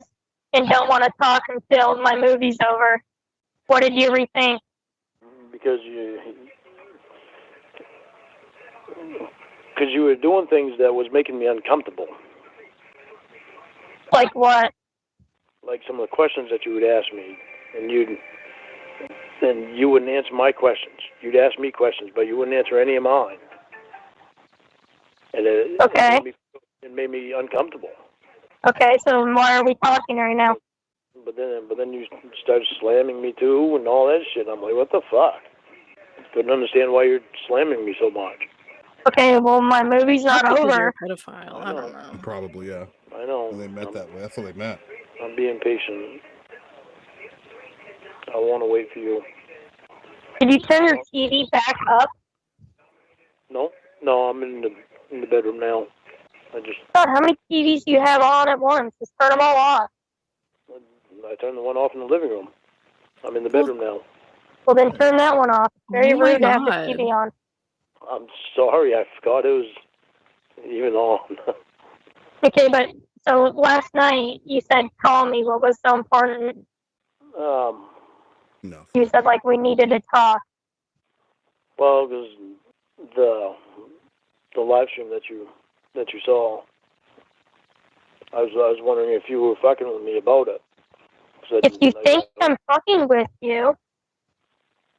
and don't want to talk until my movie's over. What did you rethink? Because you were doing things that was making me uncomfortable. Like what? Like some of the questions that you would ask me, and you wouldn't answer my questions. You'd ask me questions, but you wouldn't answer any of mine. And it made me uncomfortable. Okay, so why are we talking right now? But then you started slamming me too and all that shit. I'm like, what the fuck? Couldn't understand why you're slamming me so much. Okay, well, my movie's not over. You're a pedophile. I don't know. Probably, yeah. I know. And they met that way. That's how they met. I'm being patient. I want to wait for you. Did you turn your TV back up? No, I'm in the bedroom now. God, how many TVs do you have on at once? Just turn them all off. I turned the one off in the living room. I'm in the bedroom now. Well, then turn that one off. It's very rude to have the TV on. I'm sorry, I forgot it was even on. Okay, but so last night you said call me. What was so important? No. You said like we needed to talk. Well, because the live stream that you saw, I was wondering if you were fucking with me about it. If you think I'm fucking with you,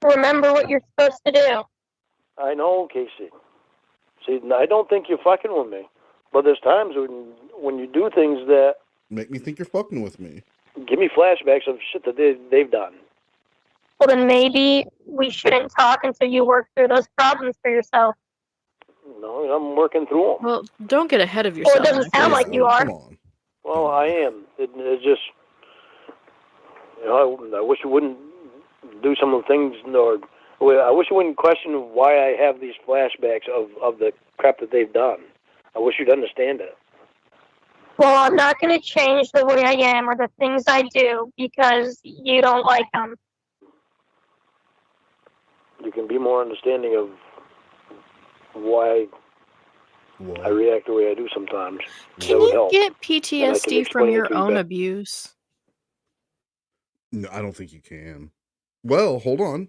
remember what you're supposed to do. I know, Casey. See, I don't think you're fucking with me, but there's times when you do things that make me think you're fucking with me. Give me flashbacks of shit that they've done. Well, then maybe we shouldn't talk until you work through those problems for yourself. No, I'm working through them. Well, don't get ahead of yourself. Well, it doesn't sound like you are. Come on. Well, I am. It's just, I wish you wouldn't do some of the things, or I wish you wouldn't question why I have these flashbacks of the crap that they've done. I wish you'd understand it. Well, I'm not going to change the way I am or the things I do because you don't like them. You can be more understanding of why I react the way I do sometimes. Can you get PTSD from your own abuse? No, I don't think you can. Well, hold on.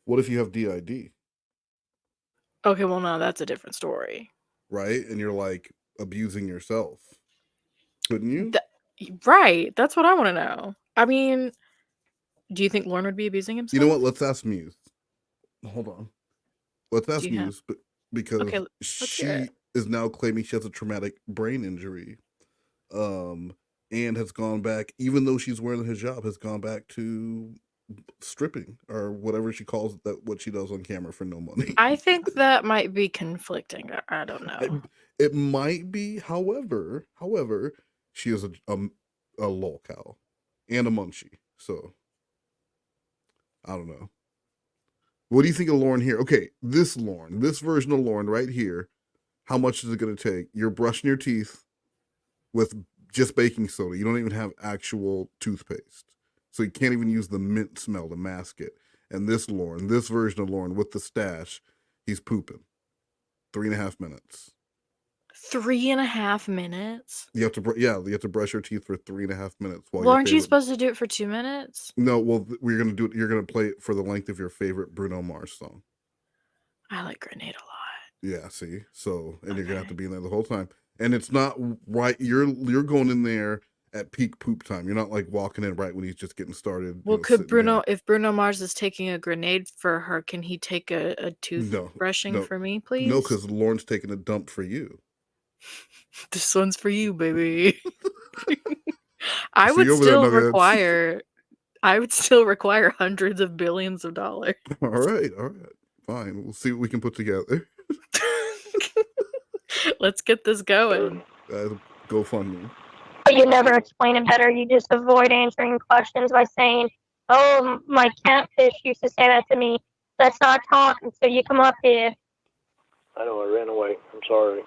What if you have DID? Okay, well, no, that's a different story. Right? And you're like abusing yourself. Couldn't you? Right. That's what I want to know. I mean, do you think Lauren would be abusing himself? You know what? Let's ask Muse. Hold on. Let's ask Muse, because she is now claiming she has a traumatic brain injury. And has gone back, even though she's wearing the hijab, has gone back to stripping or whatever she calls that, what she does on camera for no money. I think that might be conflicting. I don't know. It might be. However, she is a lolcow and a munchie. So I don't know. What do you think of Lauren here? Okay, this version of Lauren right here. How much is it going to take? You're brushing your teeth with just baking soda. You don't even have actual toothpaste. So you can't even use the mint smell to mask it. And this version of Lauren with the stash, he's pooping. 3.5 minutes. 3.5 minutes? You have to, you have to brush your teeth for 3.5 minutes while Well, your aren't you favorite. supposed to do it for 2 minutes? No, well, we're gonna do it. You're gonna play it for the length of your favorite Bruno Mars song. I like Grenade a lot. Yeah, see, so and you're gonna have to be in there the whole time, and it's not right. You're going in there at peak poop time. You're not like walking in right when he's just getting started. Well, could Bruno, if Bruno Mars is taking a grenade for her, can he take a toothbrushing for me, please? No, because Lauren's taking a dump for you. This one's for you, baby. I would still require hundreds of billions of dollars. All right, fine. We'll see what we can put together. Let's get this going. GoFundMe. But you never explain it better. You just avoid answering questions by saying, "Oh, my catfish used to say that to me. Let's not talk until you come up here." I know, I ran away. I'm sorry.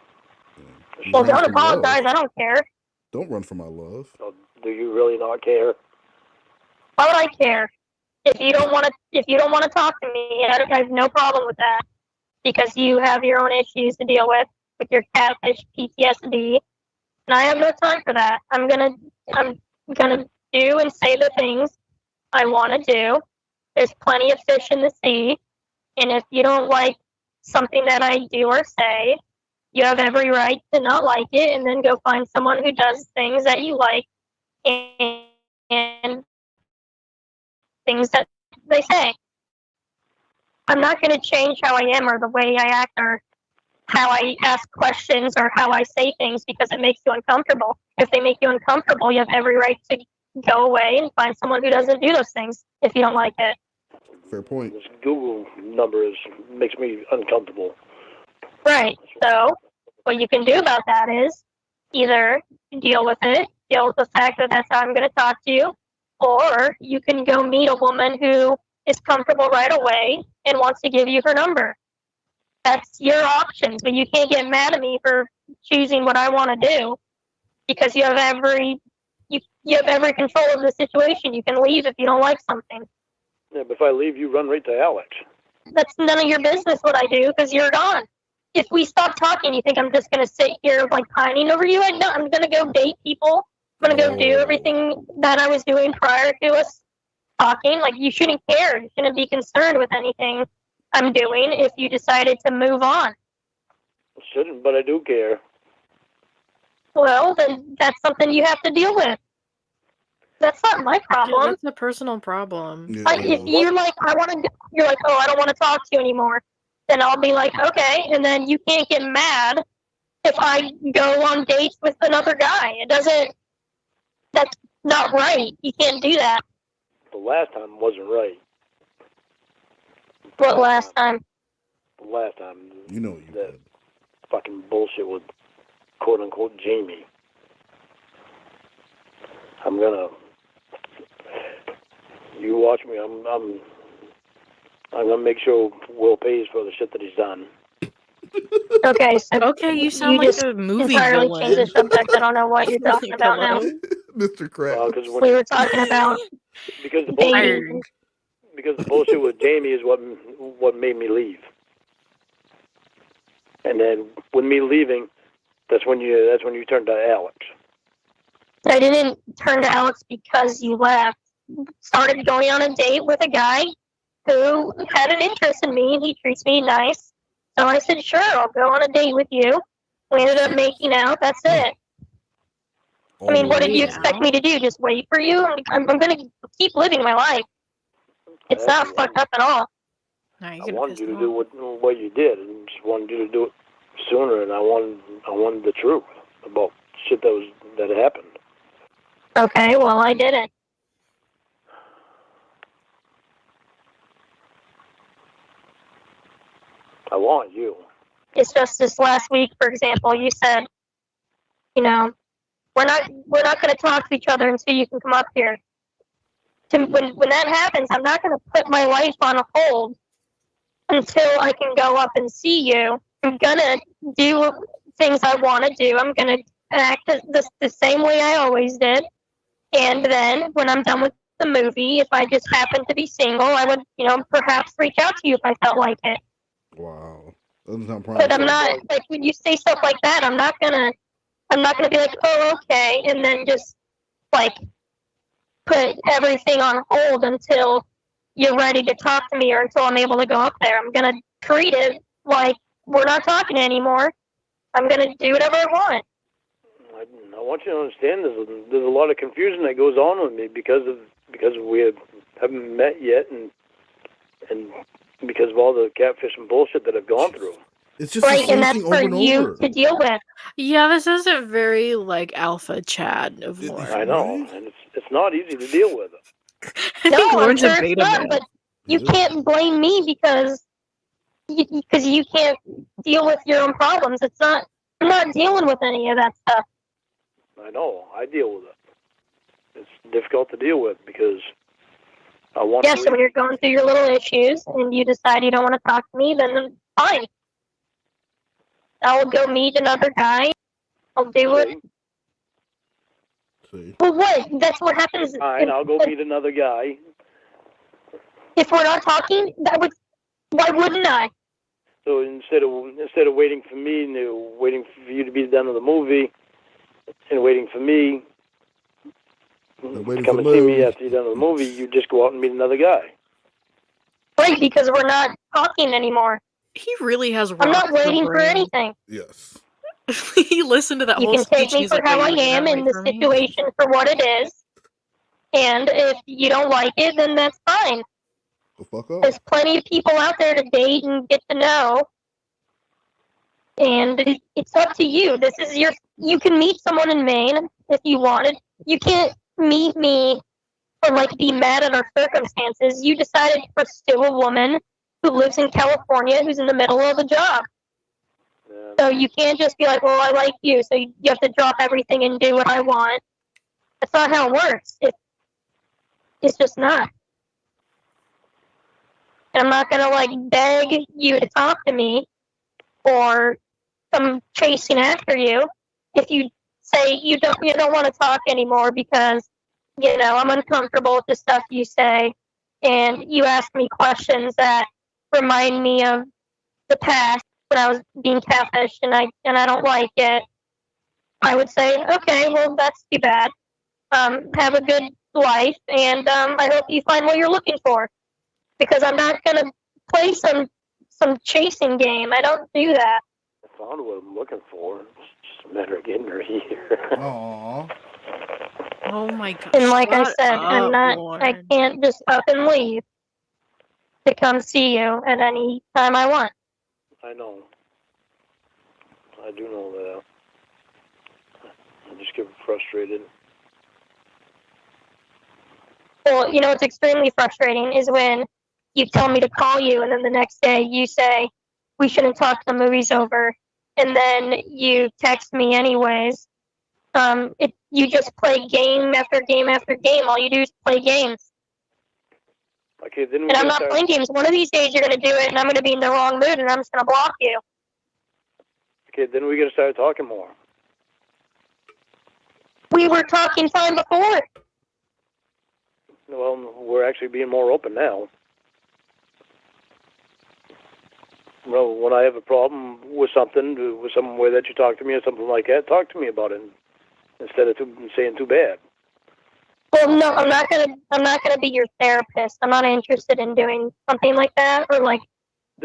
Well, don't apologize. I don't care. Don't run for my love. So, do you really not care? Why would I care? If you don't want to talk to me, I have no problem with that, because you have your own issues to deal with your catfish PTSD, and I have no time for that. I'm gonna do and say the things I want to do. There's plenty of fish in the sea, and if you don't like something that I do or say, you have every right to not like it, and then go find someone who does things that you like and things that they say. I'm not going to change how I am or the way I act or how I ask questions or how I say things because it makes you uncomfortable. If they make you uncomfortable, you have every right to go away and find someone who doesn't do those things if you don't like it. Fair point. This Google number makes me uncomfortable. Right. So what you can do about that is either deal with it, deal with the fact that that's how I'm going to talk to you, or you can go meet a woman who is comfortable right away and wants to give you her number. That's your options, but you can't get mad at me for choosing what I want to do, because you have every control of the situation. You can leave if you don't like something. Yeah, but if I leave, you run right to Alex. That's none of your business what I do, because you're gone. If we stop talking, you think I'm just going to sit here like pining over you? I'm going to go date people. I'm going to go do everything that I was doing prior to us talking. Like, you shouldn't care. You shouldn't be concerned with anything I'm doing if you decided to move on. I shouldn't, but I do care. Well, then that's something you have to deal with. That's not my problem. That's a personal problem. Yeah. If you're like, you're like, oh, I don't want to talk to you anymore, then I'll be like, okay, and then you can't get mad if I go on dates with another guy. That's not right. You can't do that. The last time wasn't right. What last time? The last time. You know what you did. Fucking bullshit with quote-unquote Jamie. I'm gonna... You watch me. I'm gonna make sure Will pays for the shit that he's done. Okay, so you sound like a movie entirely villain. changed the subject. I don't know what you're talking about now. Mr. Krabs. We were talking about because the dating. Because the bullshit with Jamie is what made me leave. And then with me leaving, that's when you turned to Alex. I didn't turn to Alex because you left. Started going on a date with a guy who had an interest in me, and he treats me nice. So I said, sure, I'll go on a date with you. We ended up making out. That's it. I mean, what did you expect me to do? Just wait for you? I'm going to keep living my life. It's not fucked up at all. I wanted you to do what you did, and just wanted you to do it sooner. And I wanted the truth about shit that happened. Okay, well, I didn't. I want you. It's just this last week, for example, you said, we're not going to talk to each other until you can come up here. When that happens, I'm not going to put my life on hold until I can go up and see you. I'm going to do things I want to do. I'm going to act the same way I always did. And then when I'm done with the movie, if I just happen to be single, I would, perhaps reach out to you if I felt like it. Wow. Doesn't sound But promising. I'm not like when you say stuff like that. I'm not gonna be like, oh, okay, and then just like put everything on hold until you're ready to talk to me or until I'm able to go up there. I'm gonna treat it like we're not talking anymore. I'm gonna do whatever I want. I want you to understand there's a lot of confusion that goes on with me because we haven't met yet and because of all the catfish and bullshit that I've gone through. It's just the same thing over and over. To deal with. Yeah, this isn't very like alpha Chad of Lauren. I know, and it's not easy to deal with. I think Lauren's a beta man. But you can't blame me because you can't deal with your own problems. I'm not dealing with any of that stuff. I know, I deal with it. It's difficult to deal with because I want to. So when you're going through your little issues and you decide you don't want to talk to me, then fine. I'll go meet another guy. I'll do it. Well, what? That's what happens. Fine, I'll go meet another guy. If we're not talking, why wouldn't I? So instead of waiting for me, waiting for you to be done with the movie, and waiting for me to come and see me after you're done with the movie, you just go out and meet another guy. Right, because we're not talking anymore. He really has. I'm not waiting for anything. Yes. He listened to that whole speech. You can take me for how I am in the situation for what it is. And if you don't like it, then that's fine. Go fuck up. There's plenty of people out there to date and get to know. And it's up to you. You can meet someone in Maine if you wanted. You can't meet me or be mad at our circumstances. You decided to pursue a woman who lives in California who's in the middle of a job. Yeah. So you can't just be like, well, I like you, so you have to drop everything and do what I want. That's not how it works. It's just not. And I'm not gonna beg you to talk to me or come chasing after you if you say you don't want to talk anymore because I'm uncomfortable with the stuff you say and you ask me questions that remind me of the past when I was being catfished and I don't like it. I would say, okay, well that's too bad. Have a good life and I hope you find what you're looking for. Because I'm not gonna play some chasing game. I don't do that. I found what I'm looking for. It's just a matter of getting her here. Aww. Oh my god. And like I said, I can't just up and leave to come see you at any time I want. I know. I do know that. I just get frustrated. Well, what's extremely frustrating is when you tell me to call you, and then the next day you say, we shouldn't talk the movies over, and then you text me anyways. You just play game after game after game. All you do is play games. Okay, then and I'm not playing games. One of these days you're going to do it, and I'm going to be in the wrong mood, and I'm just going to block you. Okay, then we got to start talking more. We were talking fine before. Well, we're actually being more open now. Well, when I have a problem with some way that you talk to me or something like that, talk to me about it instead of saying too bad. Well, no, I'm not gonna be your therapist. I'm not interested in doing something like that or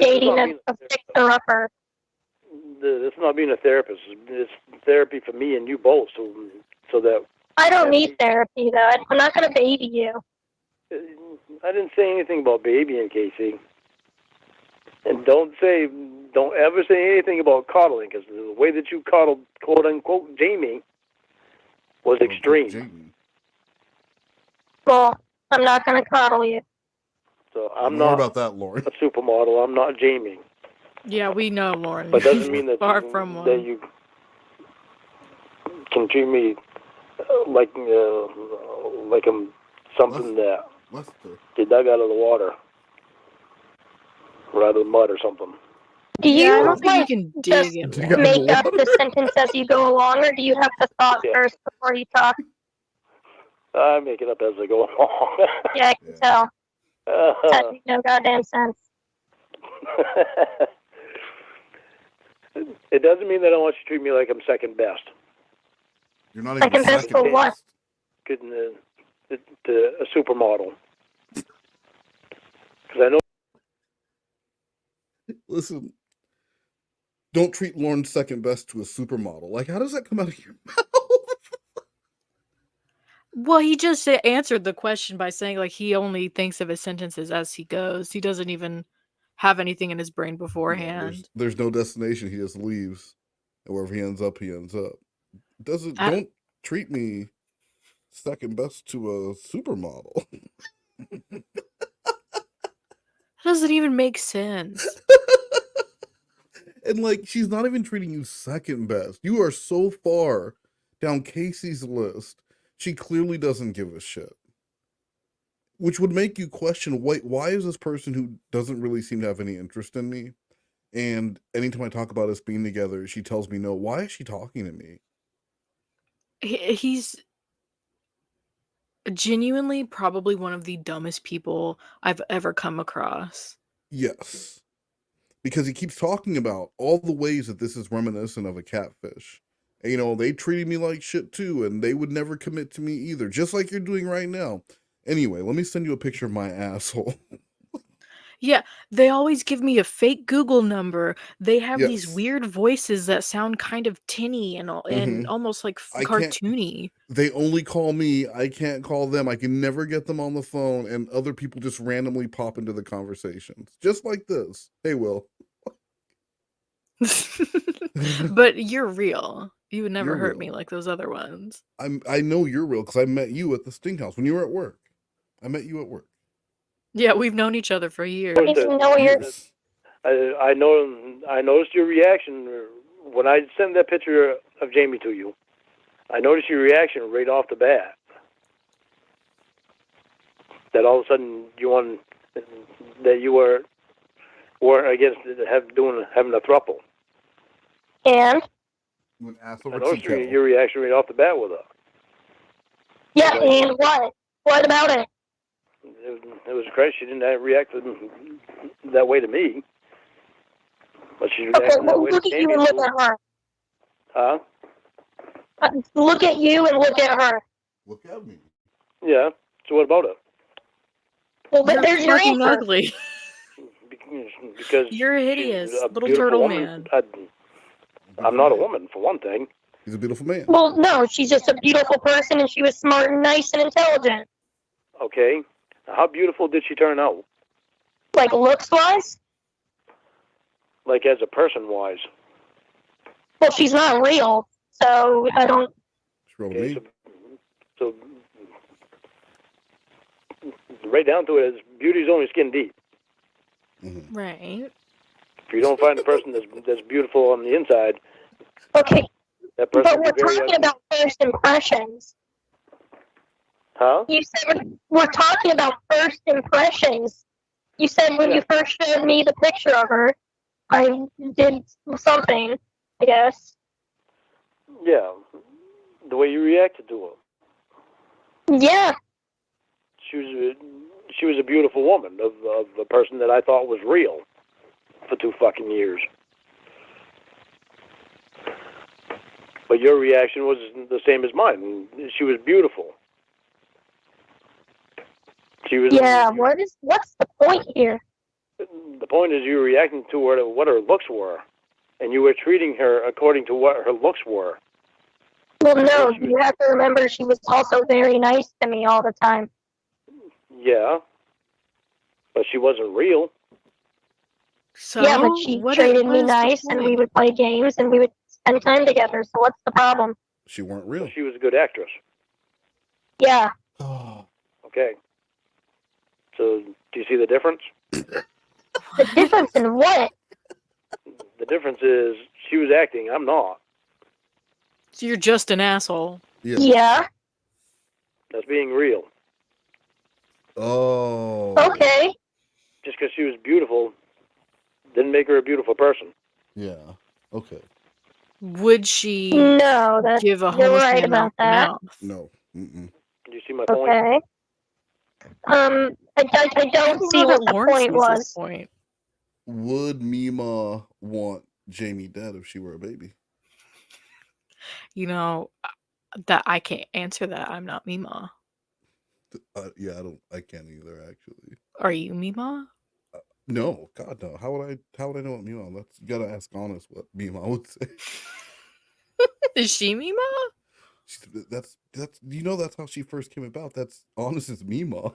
dating a fixer-upper. This is not being a therapist. It's therapy for me and you both, so that. I don't need therapy though. I'm not gonna baby you. I didn't say anything about babying, Casey. And don't ever say anything about coddling, because the way that you coddled, quote unquote, Jamie, was extreme. Well, I'm not going to coddle you. So I'm More not about that, Lauren. a supermodel. I'm not Jamie. Yeah, we know, Lauren. But doesn't mean that far from one. That you can treat me like I'm something that you dug out of the water, or out of the mud or something. Do you I don't think you can dig just make up the sentence as you go along, or do you have the thought first before you talk? I make it up as I go along. Yeah, I can tell. That makes no goddamn sense. It doesn't mean that I want you to treat me like I'm second best. You're not even second for what? best. Getting a supermodel. Because I know. Listen, don't treat Lauren second best to a supermodel. Like, how does that come out of your mouth? Well, he just answered the question by saying, like, he only thinks of his sentences as he goes. He doesn't even have anything in his brain beforehand. No, there's no destination. He just leaves. And wherever he ends up, he ends up. Don't treat me second best to a supermodel. Doesn't even make sense. And like, she's not even treating you second best. You are so far down Casey's list. She clearly doesn't give a shit. Which would make you question, why is this person who doesn't really seem to have any interest in me? And anytime I talk about us being together, she tells me no. Why is she talking to me? He's genuinely probably one of the dumbest people I've ever come across. Yes. Because he keeps talking about all the ways that this is reminiscent of a catfish. And, you know, they treated me like shit too, and they would never commit to me either, just like you're doing right now. Anyway, let me send you a picture of my asshole. Yeah, they always give me a fake Google number. They have these weird voices that sound kind of tinny and almost like cartoony. They only call me. I can't call them. I can never get them on the phone, and other people just randomly pop into the conversations. Just like this. Hey, Will. But you're real. You would never hurt me like those other ones. I know you're real because I met you at the Sting House when you were at work. I met you at work. Yeah, we've known each other for years. Years. I noticed your reaction when I sent that picture of Jamie to you. I noticed your reaction right off the bat. That all of a sudden you weren't against having a throuple. And? I noticed your reaction right off the bat with her. Yeah, and what? What about it? It was crazy. She didn't react that way to me. But she reacted that way to look at you and look at her. Huh? Look at you and look at her. Look at me. Yeah. So what about it? Well, but there's your fucking answer. ugly. Because you're hideous, little turtle woman. man. I'm not a woman, for one thing. He's a beautiful man. Well, no, she's just a beautiful person, and she was smart and nice and intelligent. Okay. How beautiful did she turn out? Like looks-wise? Like as a person-wise? Well, she's not real, so I don't... Okay, so right down to it is beauty's only skin deep. Mm-hmm. Right. If you don't find a person that's beautiful on the inside, okay, that person but we're talking about first impressions. Huh? You said we're talking about first impressions. You said when you first showed me the picture of her, I did something, I guess. Yeah, the way you reacted to her. Yeah. She was a beautiful woman of a person that I thought was real for 2 fucking years. But your reaction was the same as mine. She was beautiful. She was. Yeah. What's the point here? The point is you were reacting to what her looks were, and you were treating her according to what her looks were. Well, no, you have to remember she was also very nice to me all the time. Yeah, but she wasn't real. So, yeah, but she treated me nice, and we would play games, and we would spend time together, so what's the problem? She weren't real. She was a good actress. Yeah. Okay. So, do you see the difference? The difference in what? The difference is she was acting, I'm not. So you're just an asshole. Yeah. That's being real. Oh. Okay. Just because she was beautiful didn't make her a beautiful person. Yeah. Okay. Would she give a you're homeless right man about mouth to that. mouth? No. Mm-mm. Do you see my point? Okay. I don't see what the point was. Would Mima want Jamie dead if she were a baby? You know, that I can't answer that. I'm not Mima. Yeah, I can't either, actually. Are you Mima? No, God no. How would I know what Mima? You gotta ask Honest what Mima would say. Is she Mima? That's that's how she first came about. That's Honest is Mima.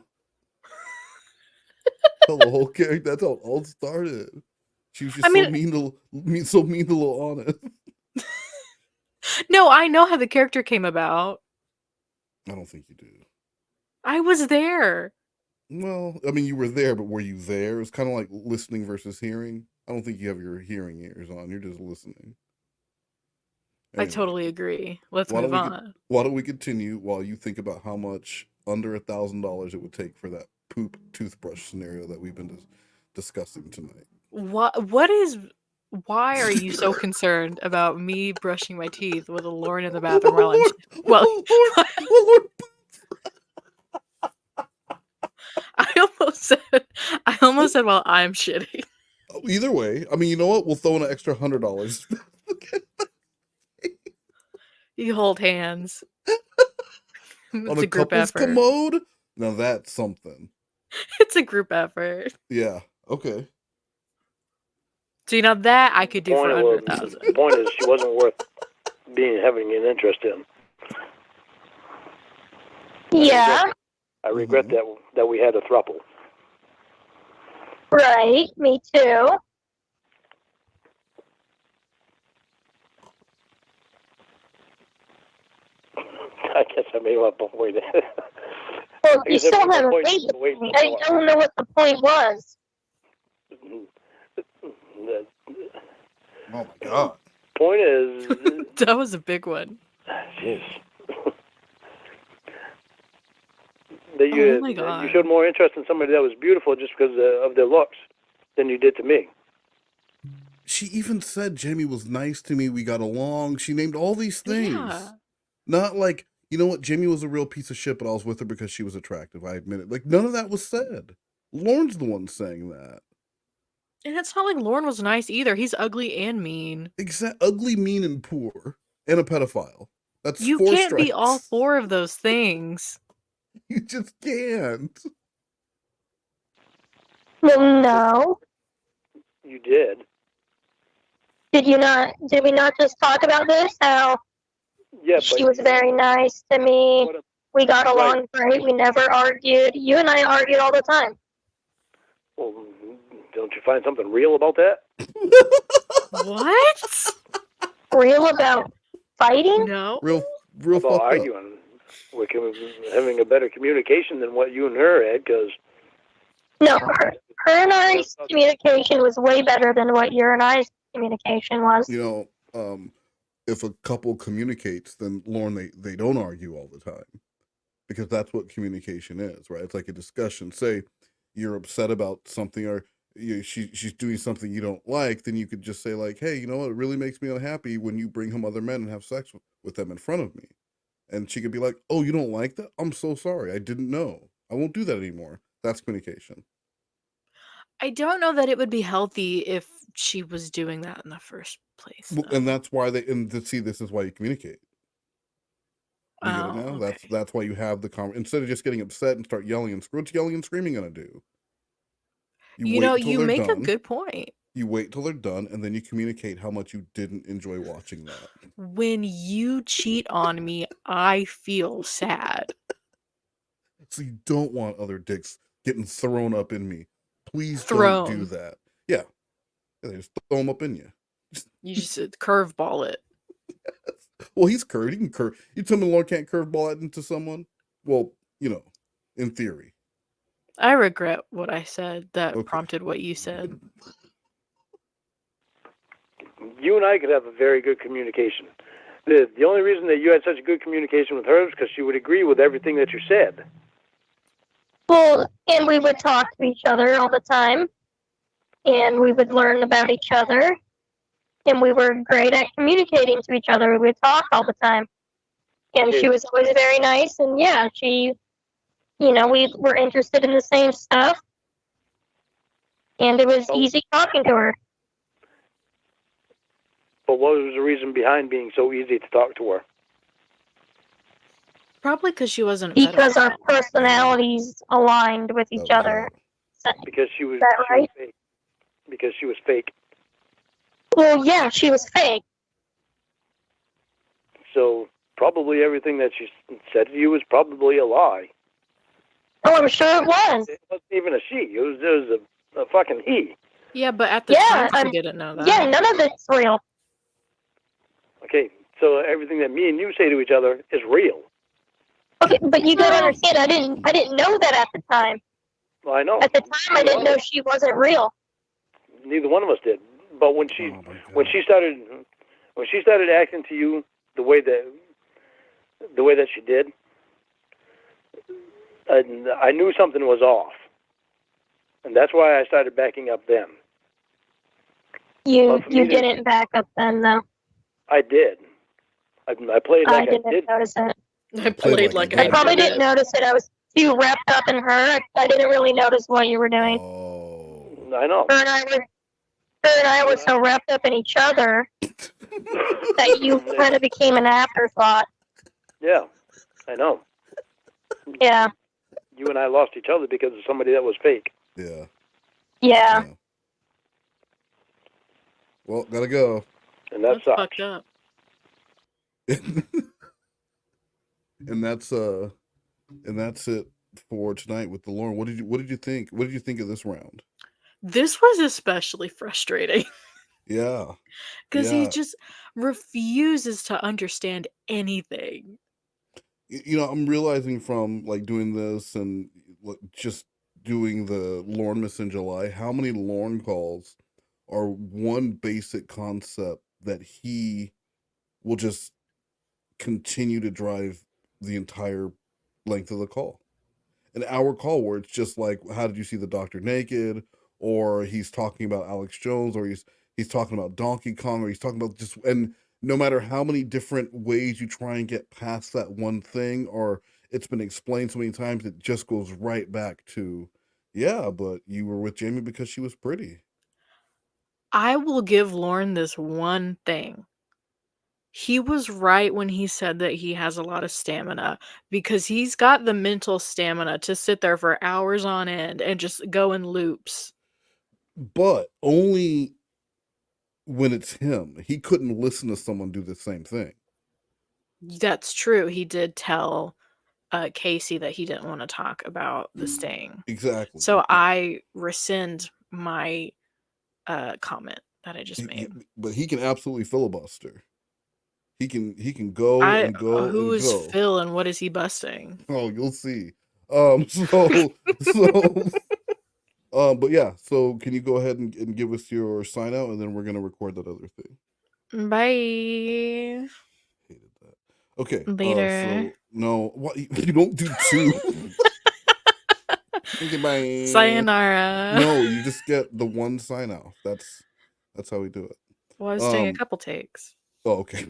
The whole character. That's how it all started. She was just so mean to little Honest. No, I know how the character came about. I don't think you do. I was there. Well, I mean, you were there, but were you there? It's kind of like listening versus hearing. I don't think you have your hearing ears on. You're just listening. Anyway, I totally agree. Let's move on. Why don't we continue while you think about how much under $1,000 it would take for that poop toothbrush scenario that we've been discussing tonight? Why are you so concerned about me brushing my teeth with a Lauren in the bathroom while I'm... Lord. I almost said while I'm shitting. Either way, I mean, you know what? We'll throw in an extra $100. You hold hands. On a couple's commode? Now that's something. It's a group effort. Yeah. Okay. So you know that I could do for $100,000. The point is, she wasn't worth having an interest in. Yeah. I regret that we had a throuple. Right. Me too. I guess I made my point. Well, you still haven't made the point. I don't know what the point was. Oh my God. Point is... That was a big one. Jeez. Oh my God. You showed more interest in somebody that was beautiful just because of their looks than you did to me. She even said Jamie was nice to me. We got along. She named all these things. Yeah. Not like, you know what, Jamie was a real piece of shit, but I was with her because she was attractive. I admit it. Like, none of that was said. Lauren's the one saying that. And it's not like Lauren was nice either. He's ugly and mean. Ugly, mean, and poor. And a pedophile. That's you 4 can't strikes. be all 4 of those things. You just can't. Well, no. You did. Did we not just talk about this? How she was very nice to me. We got along great. We never argued. You and I argued all the time. Well, don't you find something real about that? What? Real about fighting? No. Real about arguing. We're having a better communication than what you and her had, because... No, her and I's communication was way better than what your and I's communication was. You know, if a couple communicates, then Lauren, they don't argue all the time, because that's what communication is, right? It's like a discussion. Say you're upset about something, or she's doing something you don't like, then you could just say like, hey, you know what? It really makes me unhappy when you bring home other men and have sex with them in front of me. And she could be like, oh, you don't like that? I'm so sorry. I didn't know. I won't do that anymore. That's communication. I don't know that it would be healthy if she was doing that in the first place. Well, and that's why this is why you communicate. You get it now? Okay. That's why you have the conversation. Instead of just getting upset and start yelling and screaming, what's yelling and screaming going to do? You make a good point. You wait till they're done, and then you communicate how much you didn't enjoy watching that. When you cheat on me, I feel sad. So you don't want other dicks getting thrown up in me. Please don't do that. Yeah. They just throw them up in you. You just curveball it. Yes. Well, he's curved. He can curve. You tell me Lauren can't curveball it into someone? Well, in theory. I regret what I said that prompted what you said. You and I could have a very good communication. The only reason that you had such a good communication with her is because she would agree with everything that you said. Well, and we would talk to each other all the time, and we would learn about each other, and we were great at communicating to each other. We would talk all the time, and she was always very nice, and yeah, we were interested in the same stuff, and it was easy talking to her. But what was the reason behind being so easy to talk to her? Probably because she wasn't. Because our personalities aligned with each other. Because she was, that right? She was fake. Because she was fake. Well, yeah, she was fake. So probably everything that she said to you was probably a lie. Oh, I'm sure it was. It wasn't even a she. It was a fucking he. Yeah, but at the time she didn't know that. Yeah, none of it's real. Okay, so everything that me and you say to each other is real. Okay, but you gotta understand, I didn't know that at the time. Well, I know. At the time, I didn't know she wasn't real. Neither one of us did. But when she started acting to you the way that she did, I knew something was off, and that's why I started backing up then. You didn't back up then, though. I did. I played like I didn't did. notice it. I played like I probably didn't notice it. I was too wrapped up in her. I didn't really notice what you were doing. Oh. I know. Her and I were so wrapped up in each other that you kind of became an afterthought. Yeah, I know. Yeah. You and I lost each other because of somebody that was fake. Yeah. Well, gotta go. And that sucks. Fucked up. And that's it for tonight with the Lauren. What did you think? What did you think of this round? This was especially frustrating. Yeah. Because he just refuses to understand anything. You know, I'm realizing from like doing this and just doing the Lauren Miss in July, how many Lauren calls are one basic concept that he will just continue to drive the entire length of the call. An hour call where it's just like, how did you see the doctor naked? Or he's talking about Alex Jones, or he's talking about Donkey Kong, or he's talking about just, and no matter how many different ways you try and get past that one thing, or it's been explained so many times, it just goes right back to, yeah, but you were with Jamie because she was pretty. I will give Lauren this one thing. He was right when he said that he has a lot of stamina, because he's got the mental stamina to sit there for hours on end and just go in loops. But only when it's him. He couldn't listen to someone do the same thing. That's true. He did tell Casey that he didn't want to talk about the sting. Exactly. So I rescind my comment that I just made. But he can absolutely filibuster. He can go and go. Who and is go. Phil and what is he busting? Oh, you'll see. But yeah, so can you go ahead and give us your sign out, and then we're gonna record that other thing. Bye. Hated that. Okay. Later. So no, what you don't do two. Okay, bye. Sayonara. No, you just get the one sign off. That's how we do it. Well, I was doing a couple takes. Oh, okay.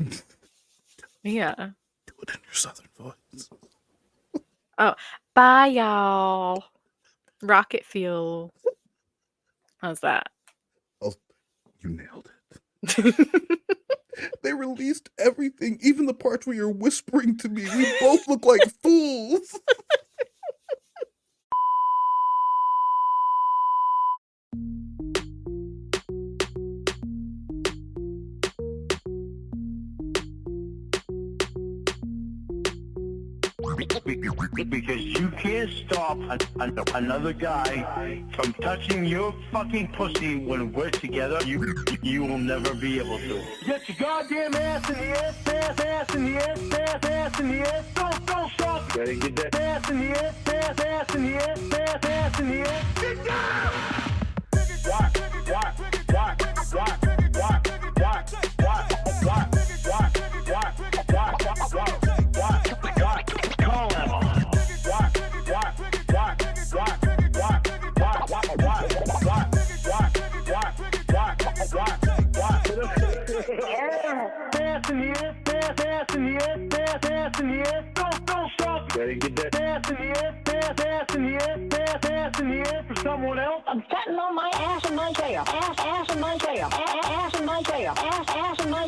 Yeah. Do it in your southern voice. Oh, bye, y'all. Rocket fuel. How's that? Oh, you nailed it. They released everything, even the parts where you're whispering to me. We both look like fools. Because you can't stop another guy from touching your fucking pussy when we're together. You will never be able to. Get your goddamn ass in the ass, ass in the ass, ass in the ass. Don't stop. You gotta get that ass in the ass, ass in the ass, ass in the ass. Get down. Walk. For someone else, I'm sitting on my ass in my chair, ass in my chair, ass in my chair, ass in my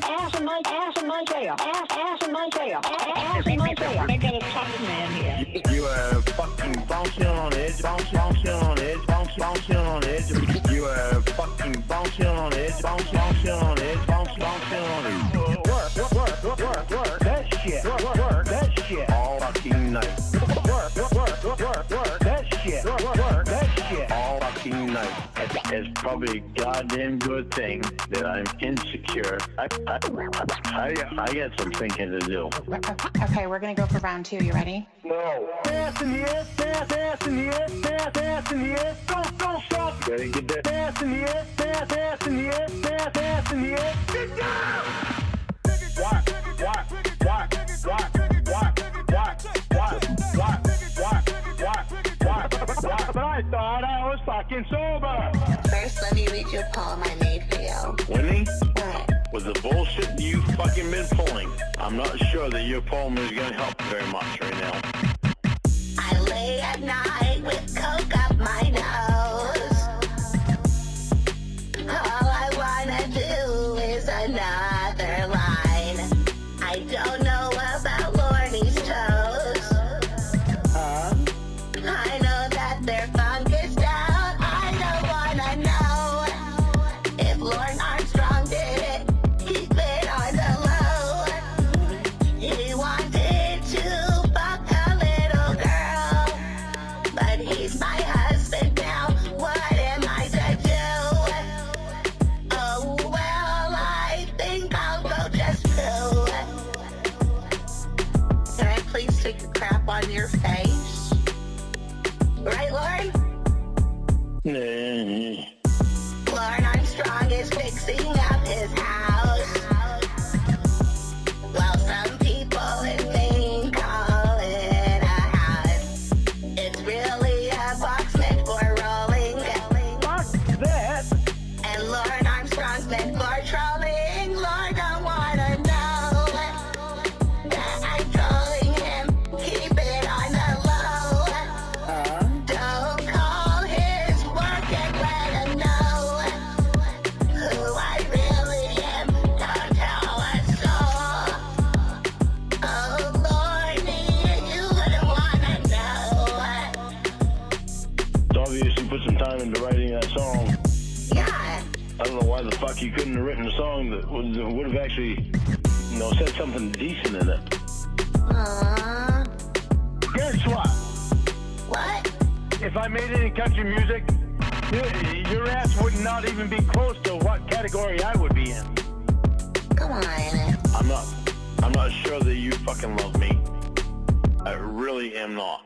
tail. Ass in my tail. Ass in my tail. Make it a tough man here. You are fucking bouncing on edge, bouncing on edge, bouncing on edge. You are fucking bouncing on edge, bouncing on edge, bouncing on edge. Work that shit. Work that shit all fucking night. Work that shit. Work that shit all fucking night. It's probably a goddamn good thing that I'm insecure. I got some thinking to do. Okay, we're gonna go for round 2. You ready? No. Ass in the ass, ass in the ass, ass in the ass. Don't stop. Ready? Get that ass in the ass, ass in the ass, ass in the ass. Get down. Walk. But I thought I was fucking sober. First, let me read you a poem I made for you. Winnie? What? With the bullshit you fucking been pulling, I'm not sure that your poem is gonna help very much right now. I lay at night with coke up my nose. All I wanna do is another line. I don't know about Lorne's toes. I know that their funk is down. I don't wanna know if Lorne Armstrong did it. Keep it on the low. He wanted to fuck a little girl, but he's my husband now. What am I to do? Oh well, I think I'll go just poo. Can I please take a crap on your face? Right, Lorne? Lorne Armstrong is fixing up his house. Well, some people in Maine call it a house. It's really a box meant for rolling. Fuck that! And Lorne Armstrong's meant for trolling. Lorne don't wanna know that I'm trolling him. Keep it on the low. Don't call his work and let him know who I really am. Don't tell us so. Oh, Lordy, you wouldn't wanna know. It's obvious you put some time into writing that song. Yeah. I don't know why the fuck you couldn't have written a song that would have actually, said something decent in it. Guess what? What? If I made any country music, your ass would not even be close to what category I would be in. Come on. I'm not sure that you fucking love me. I really am not.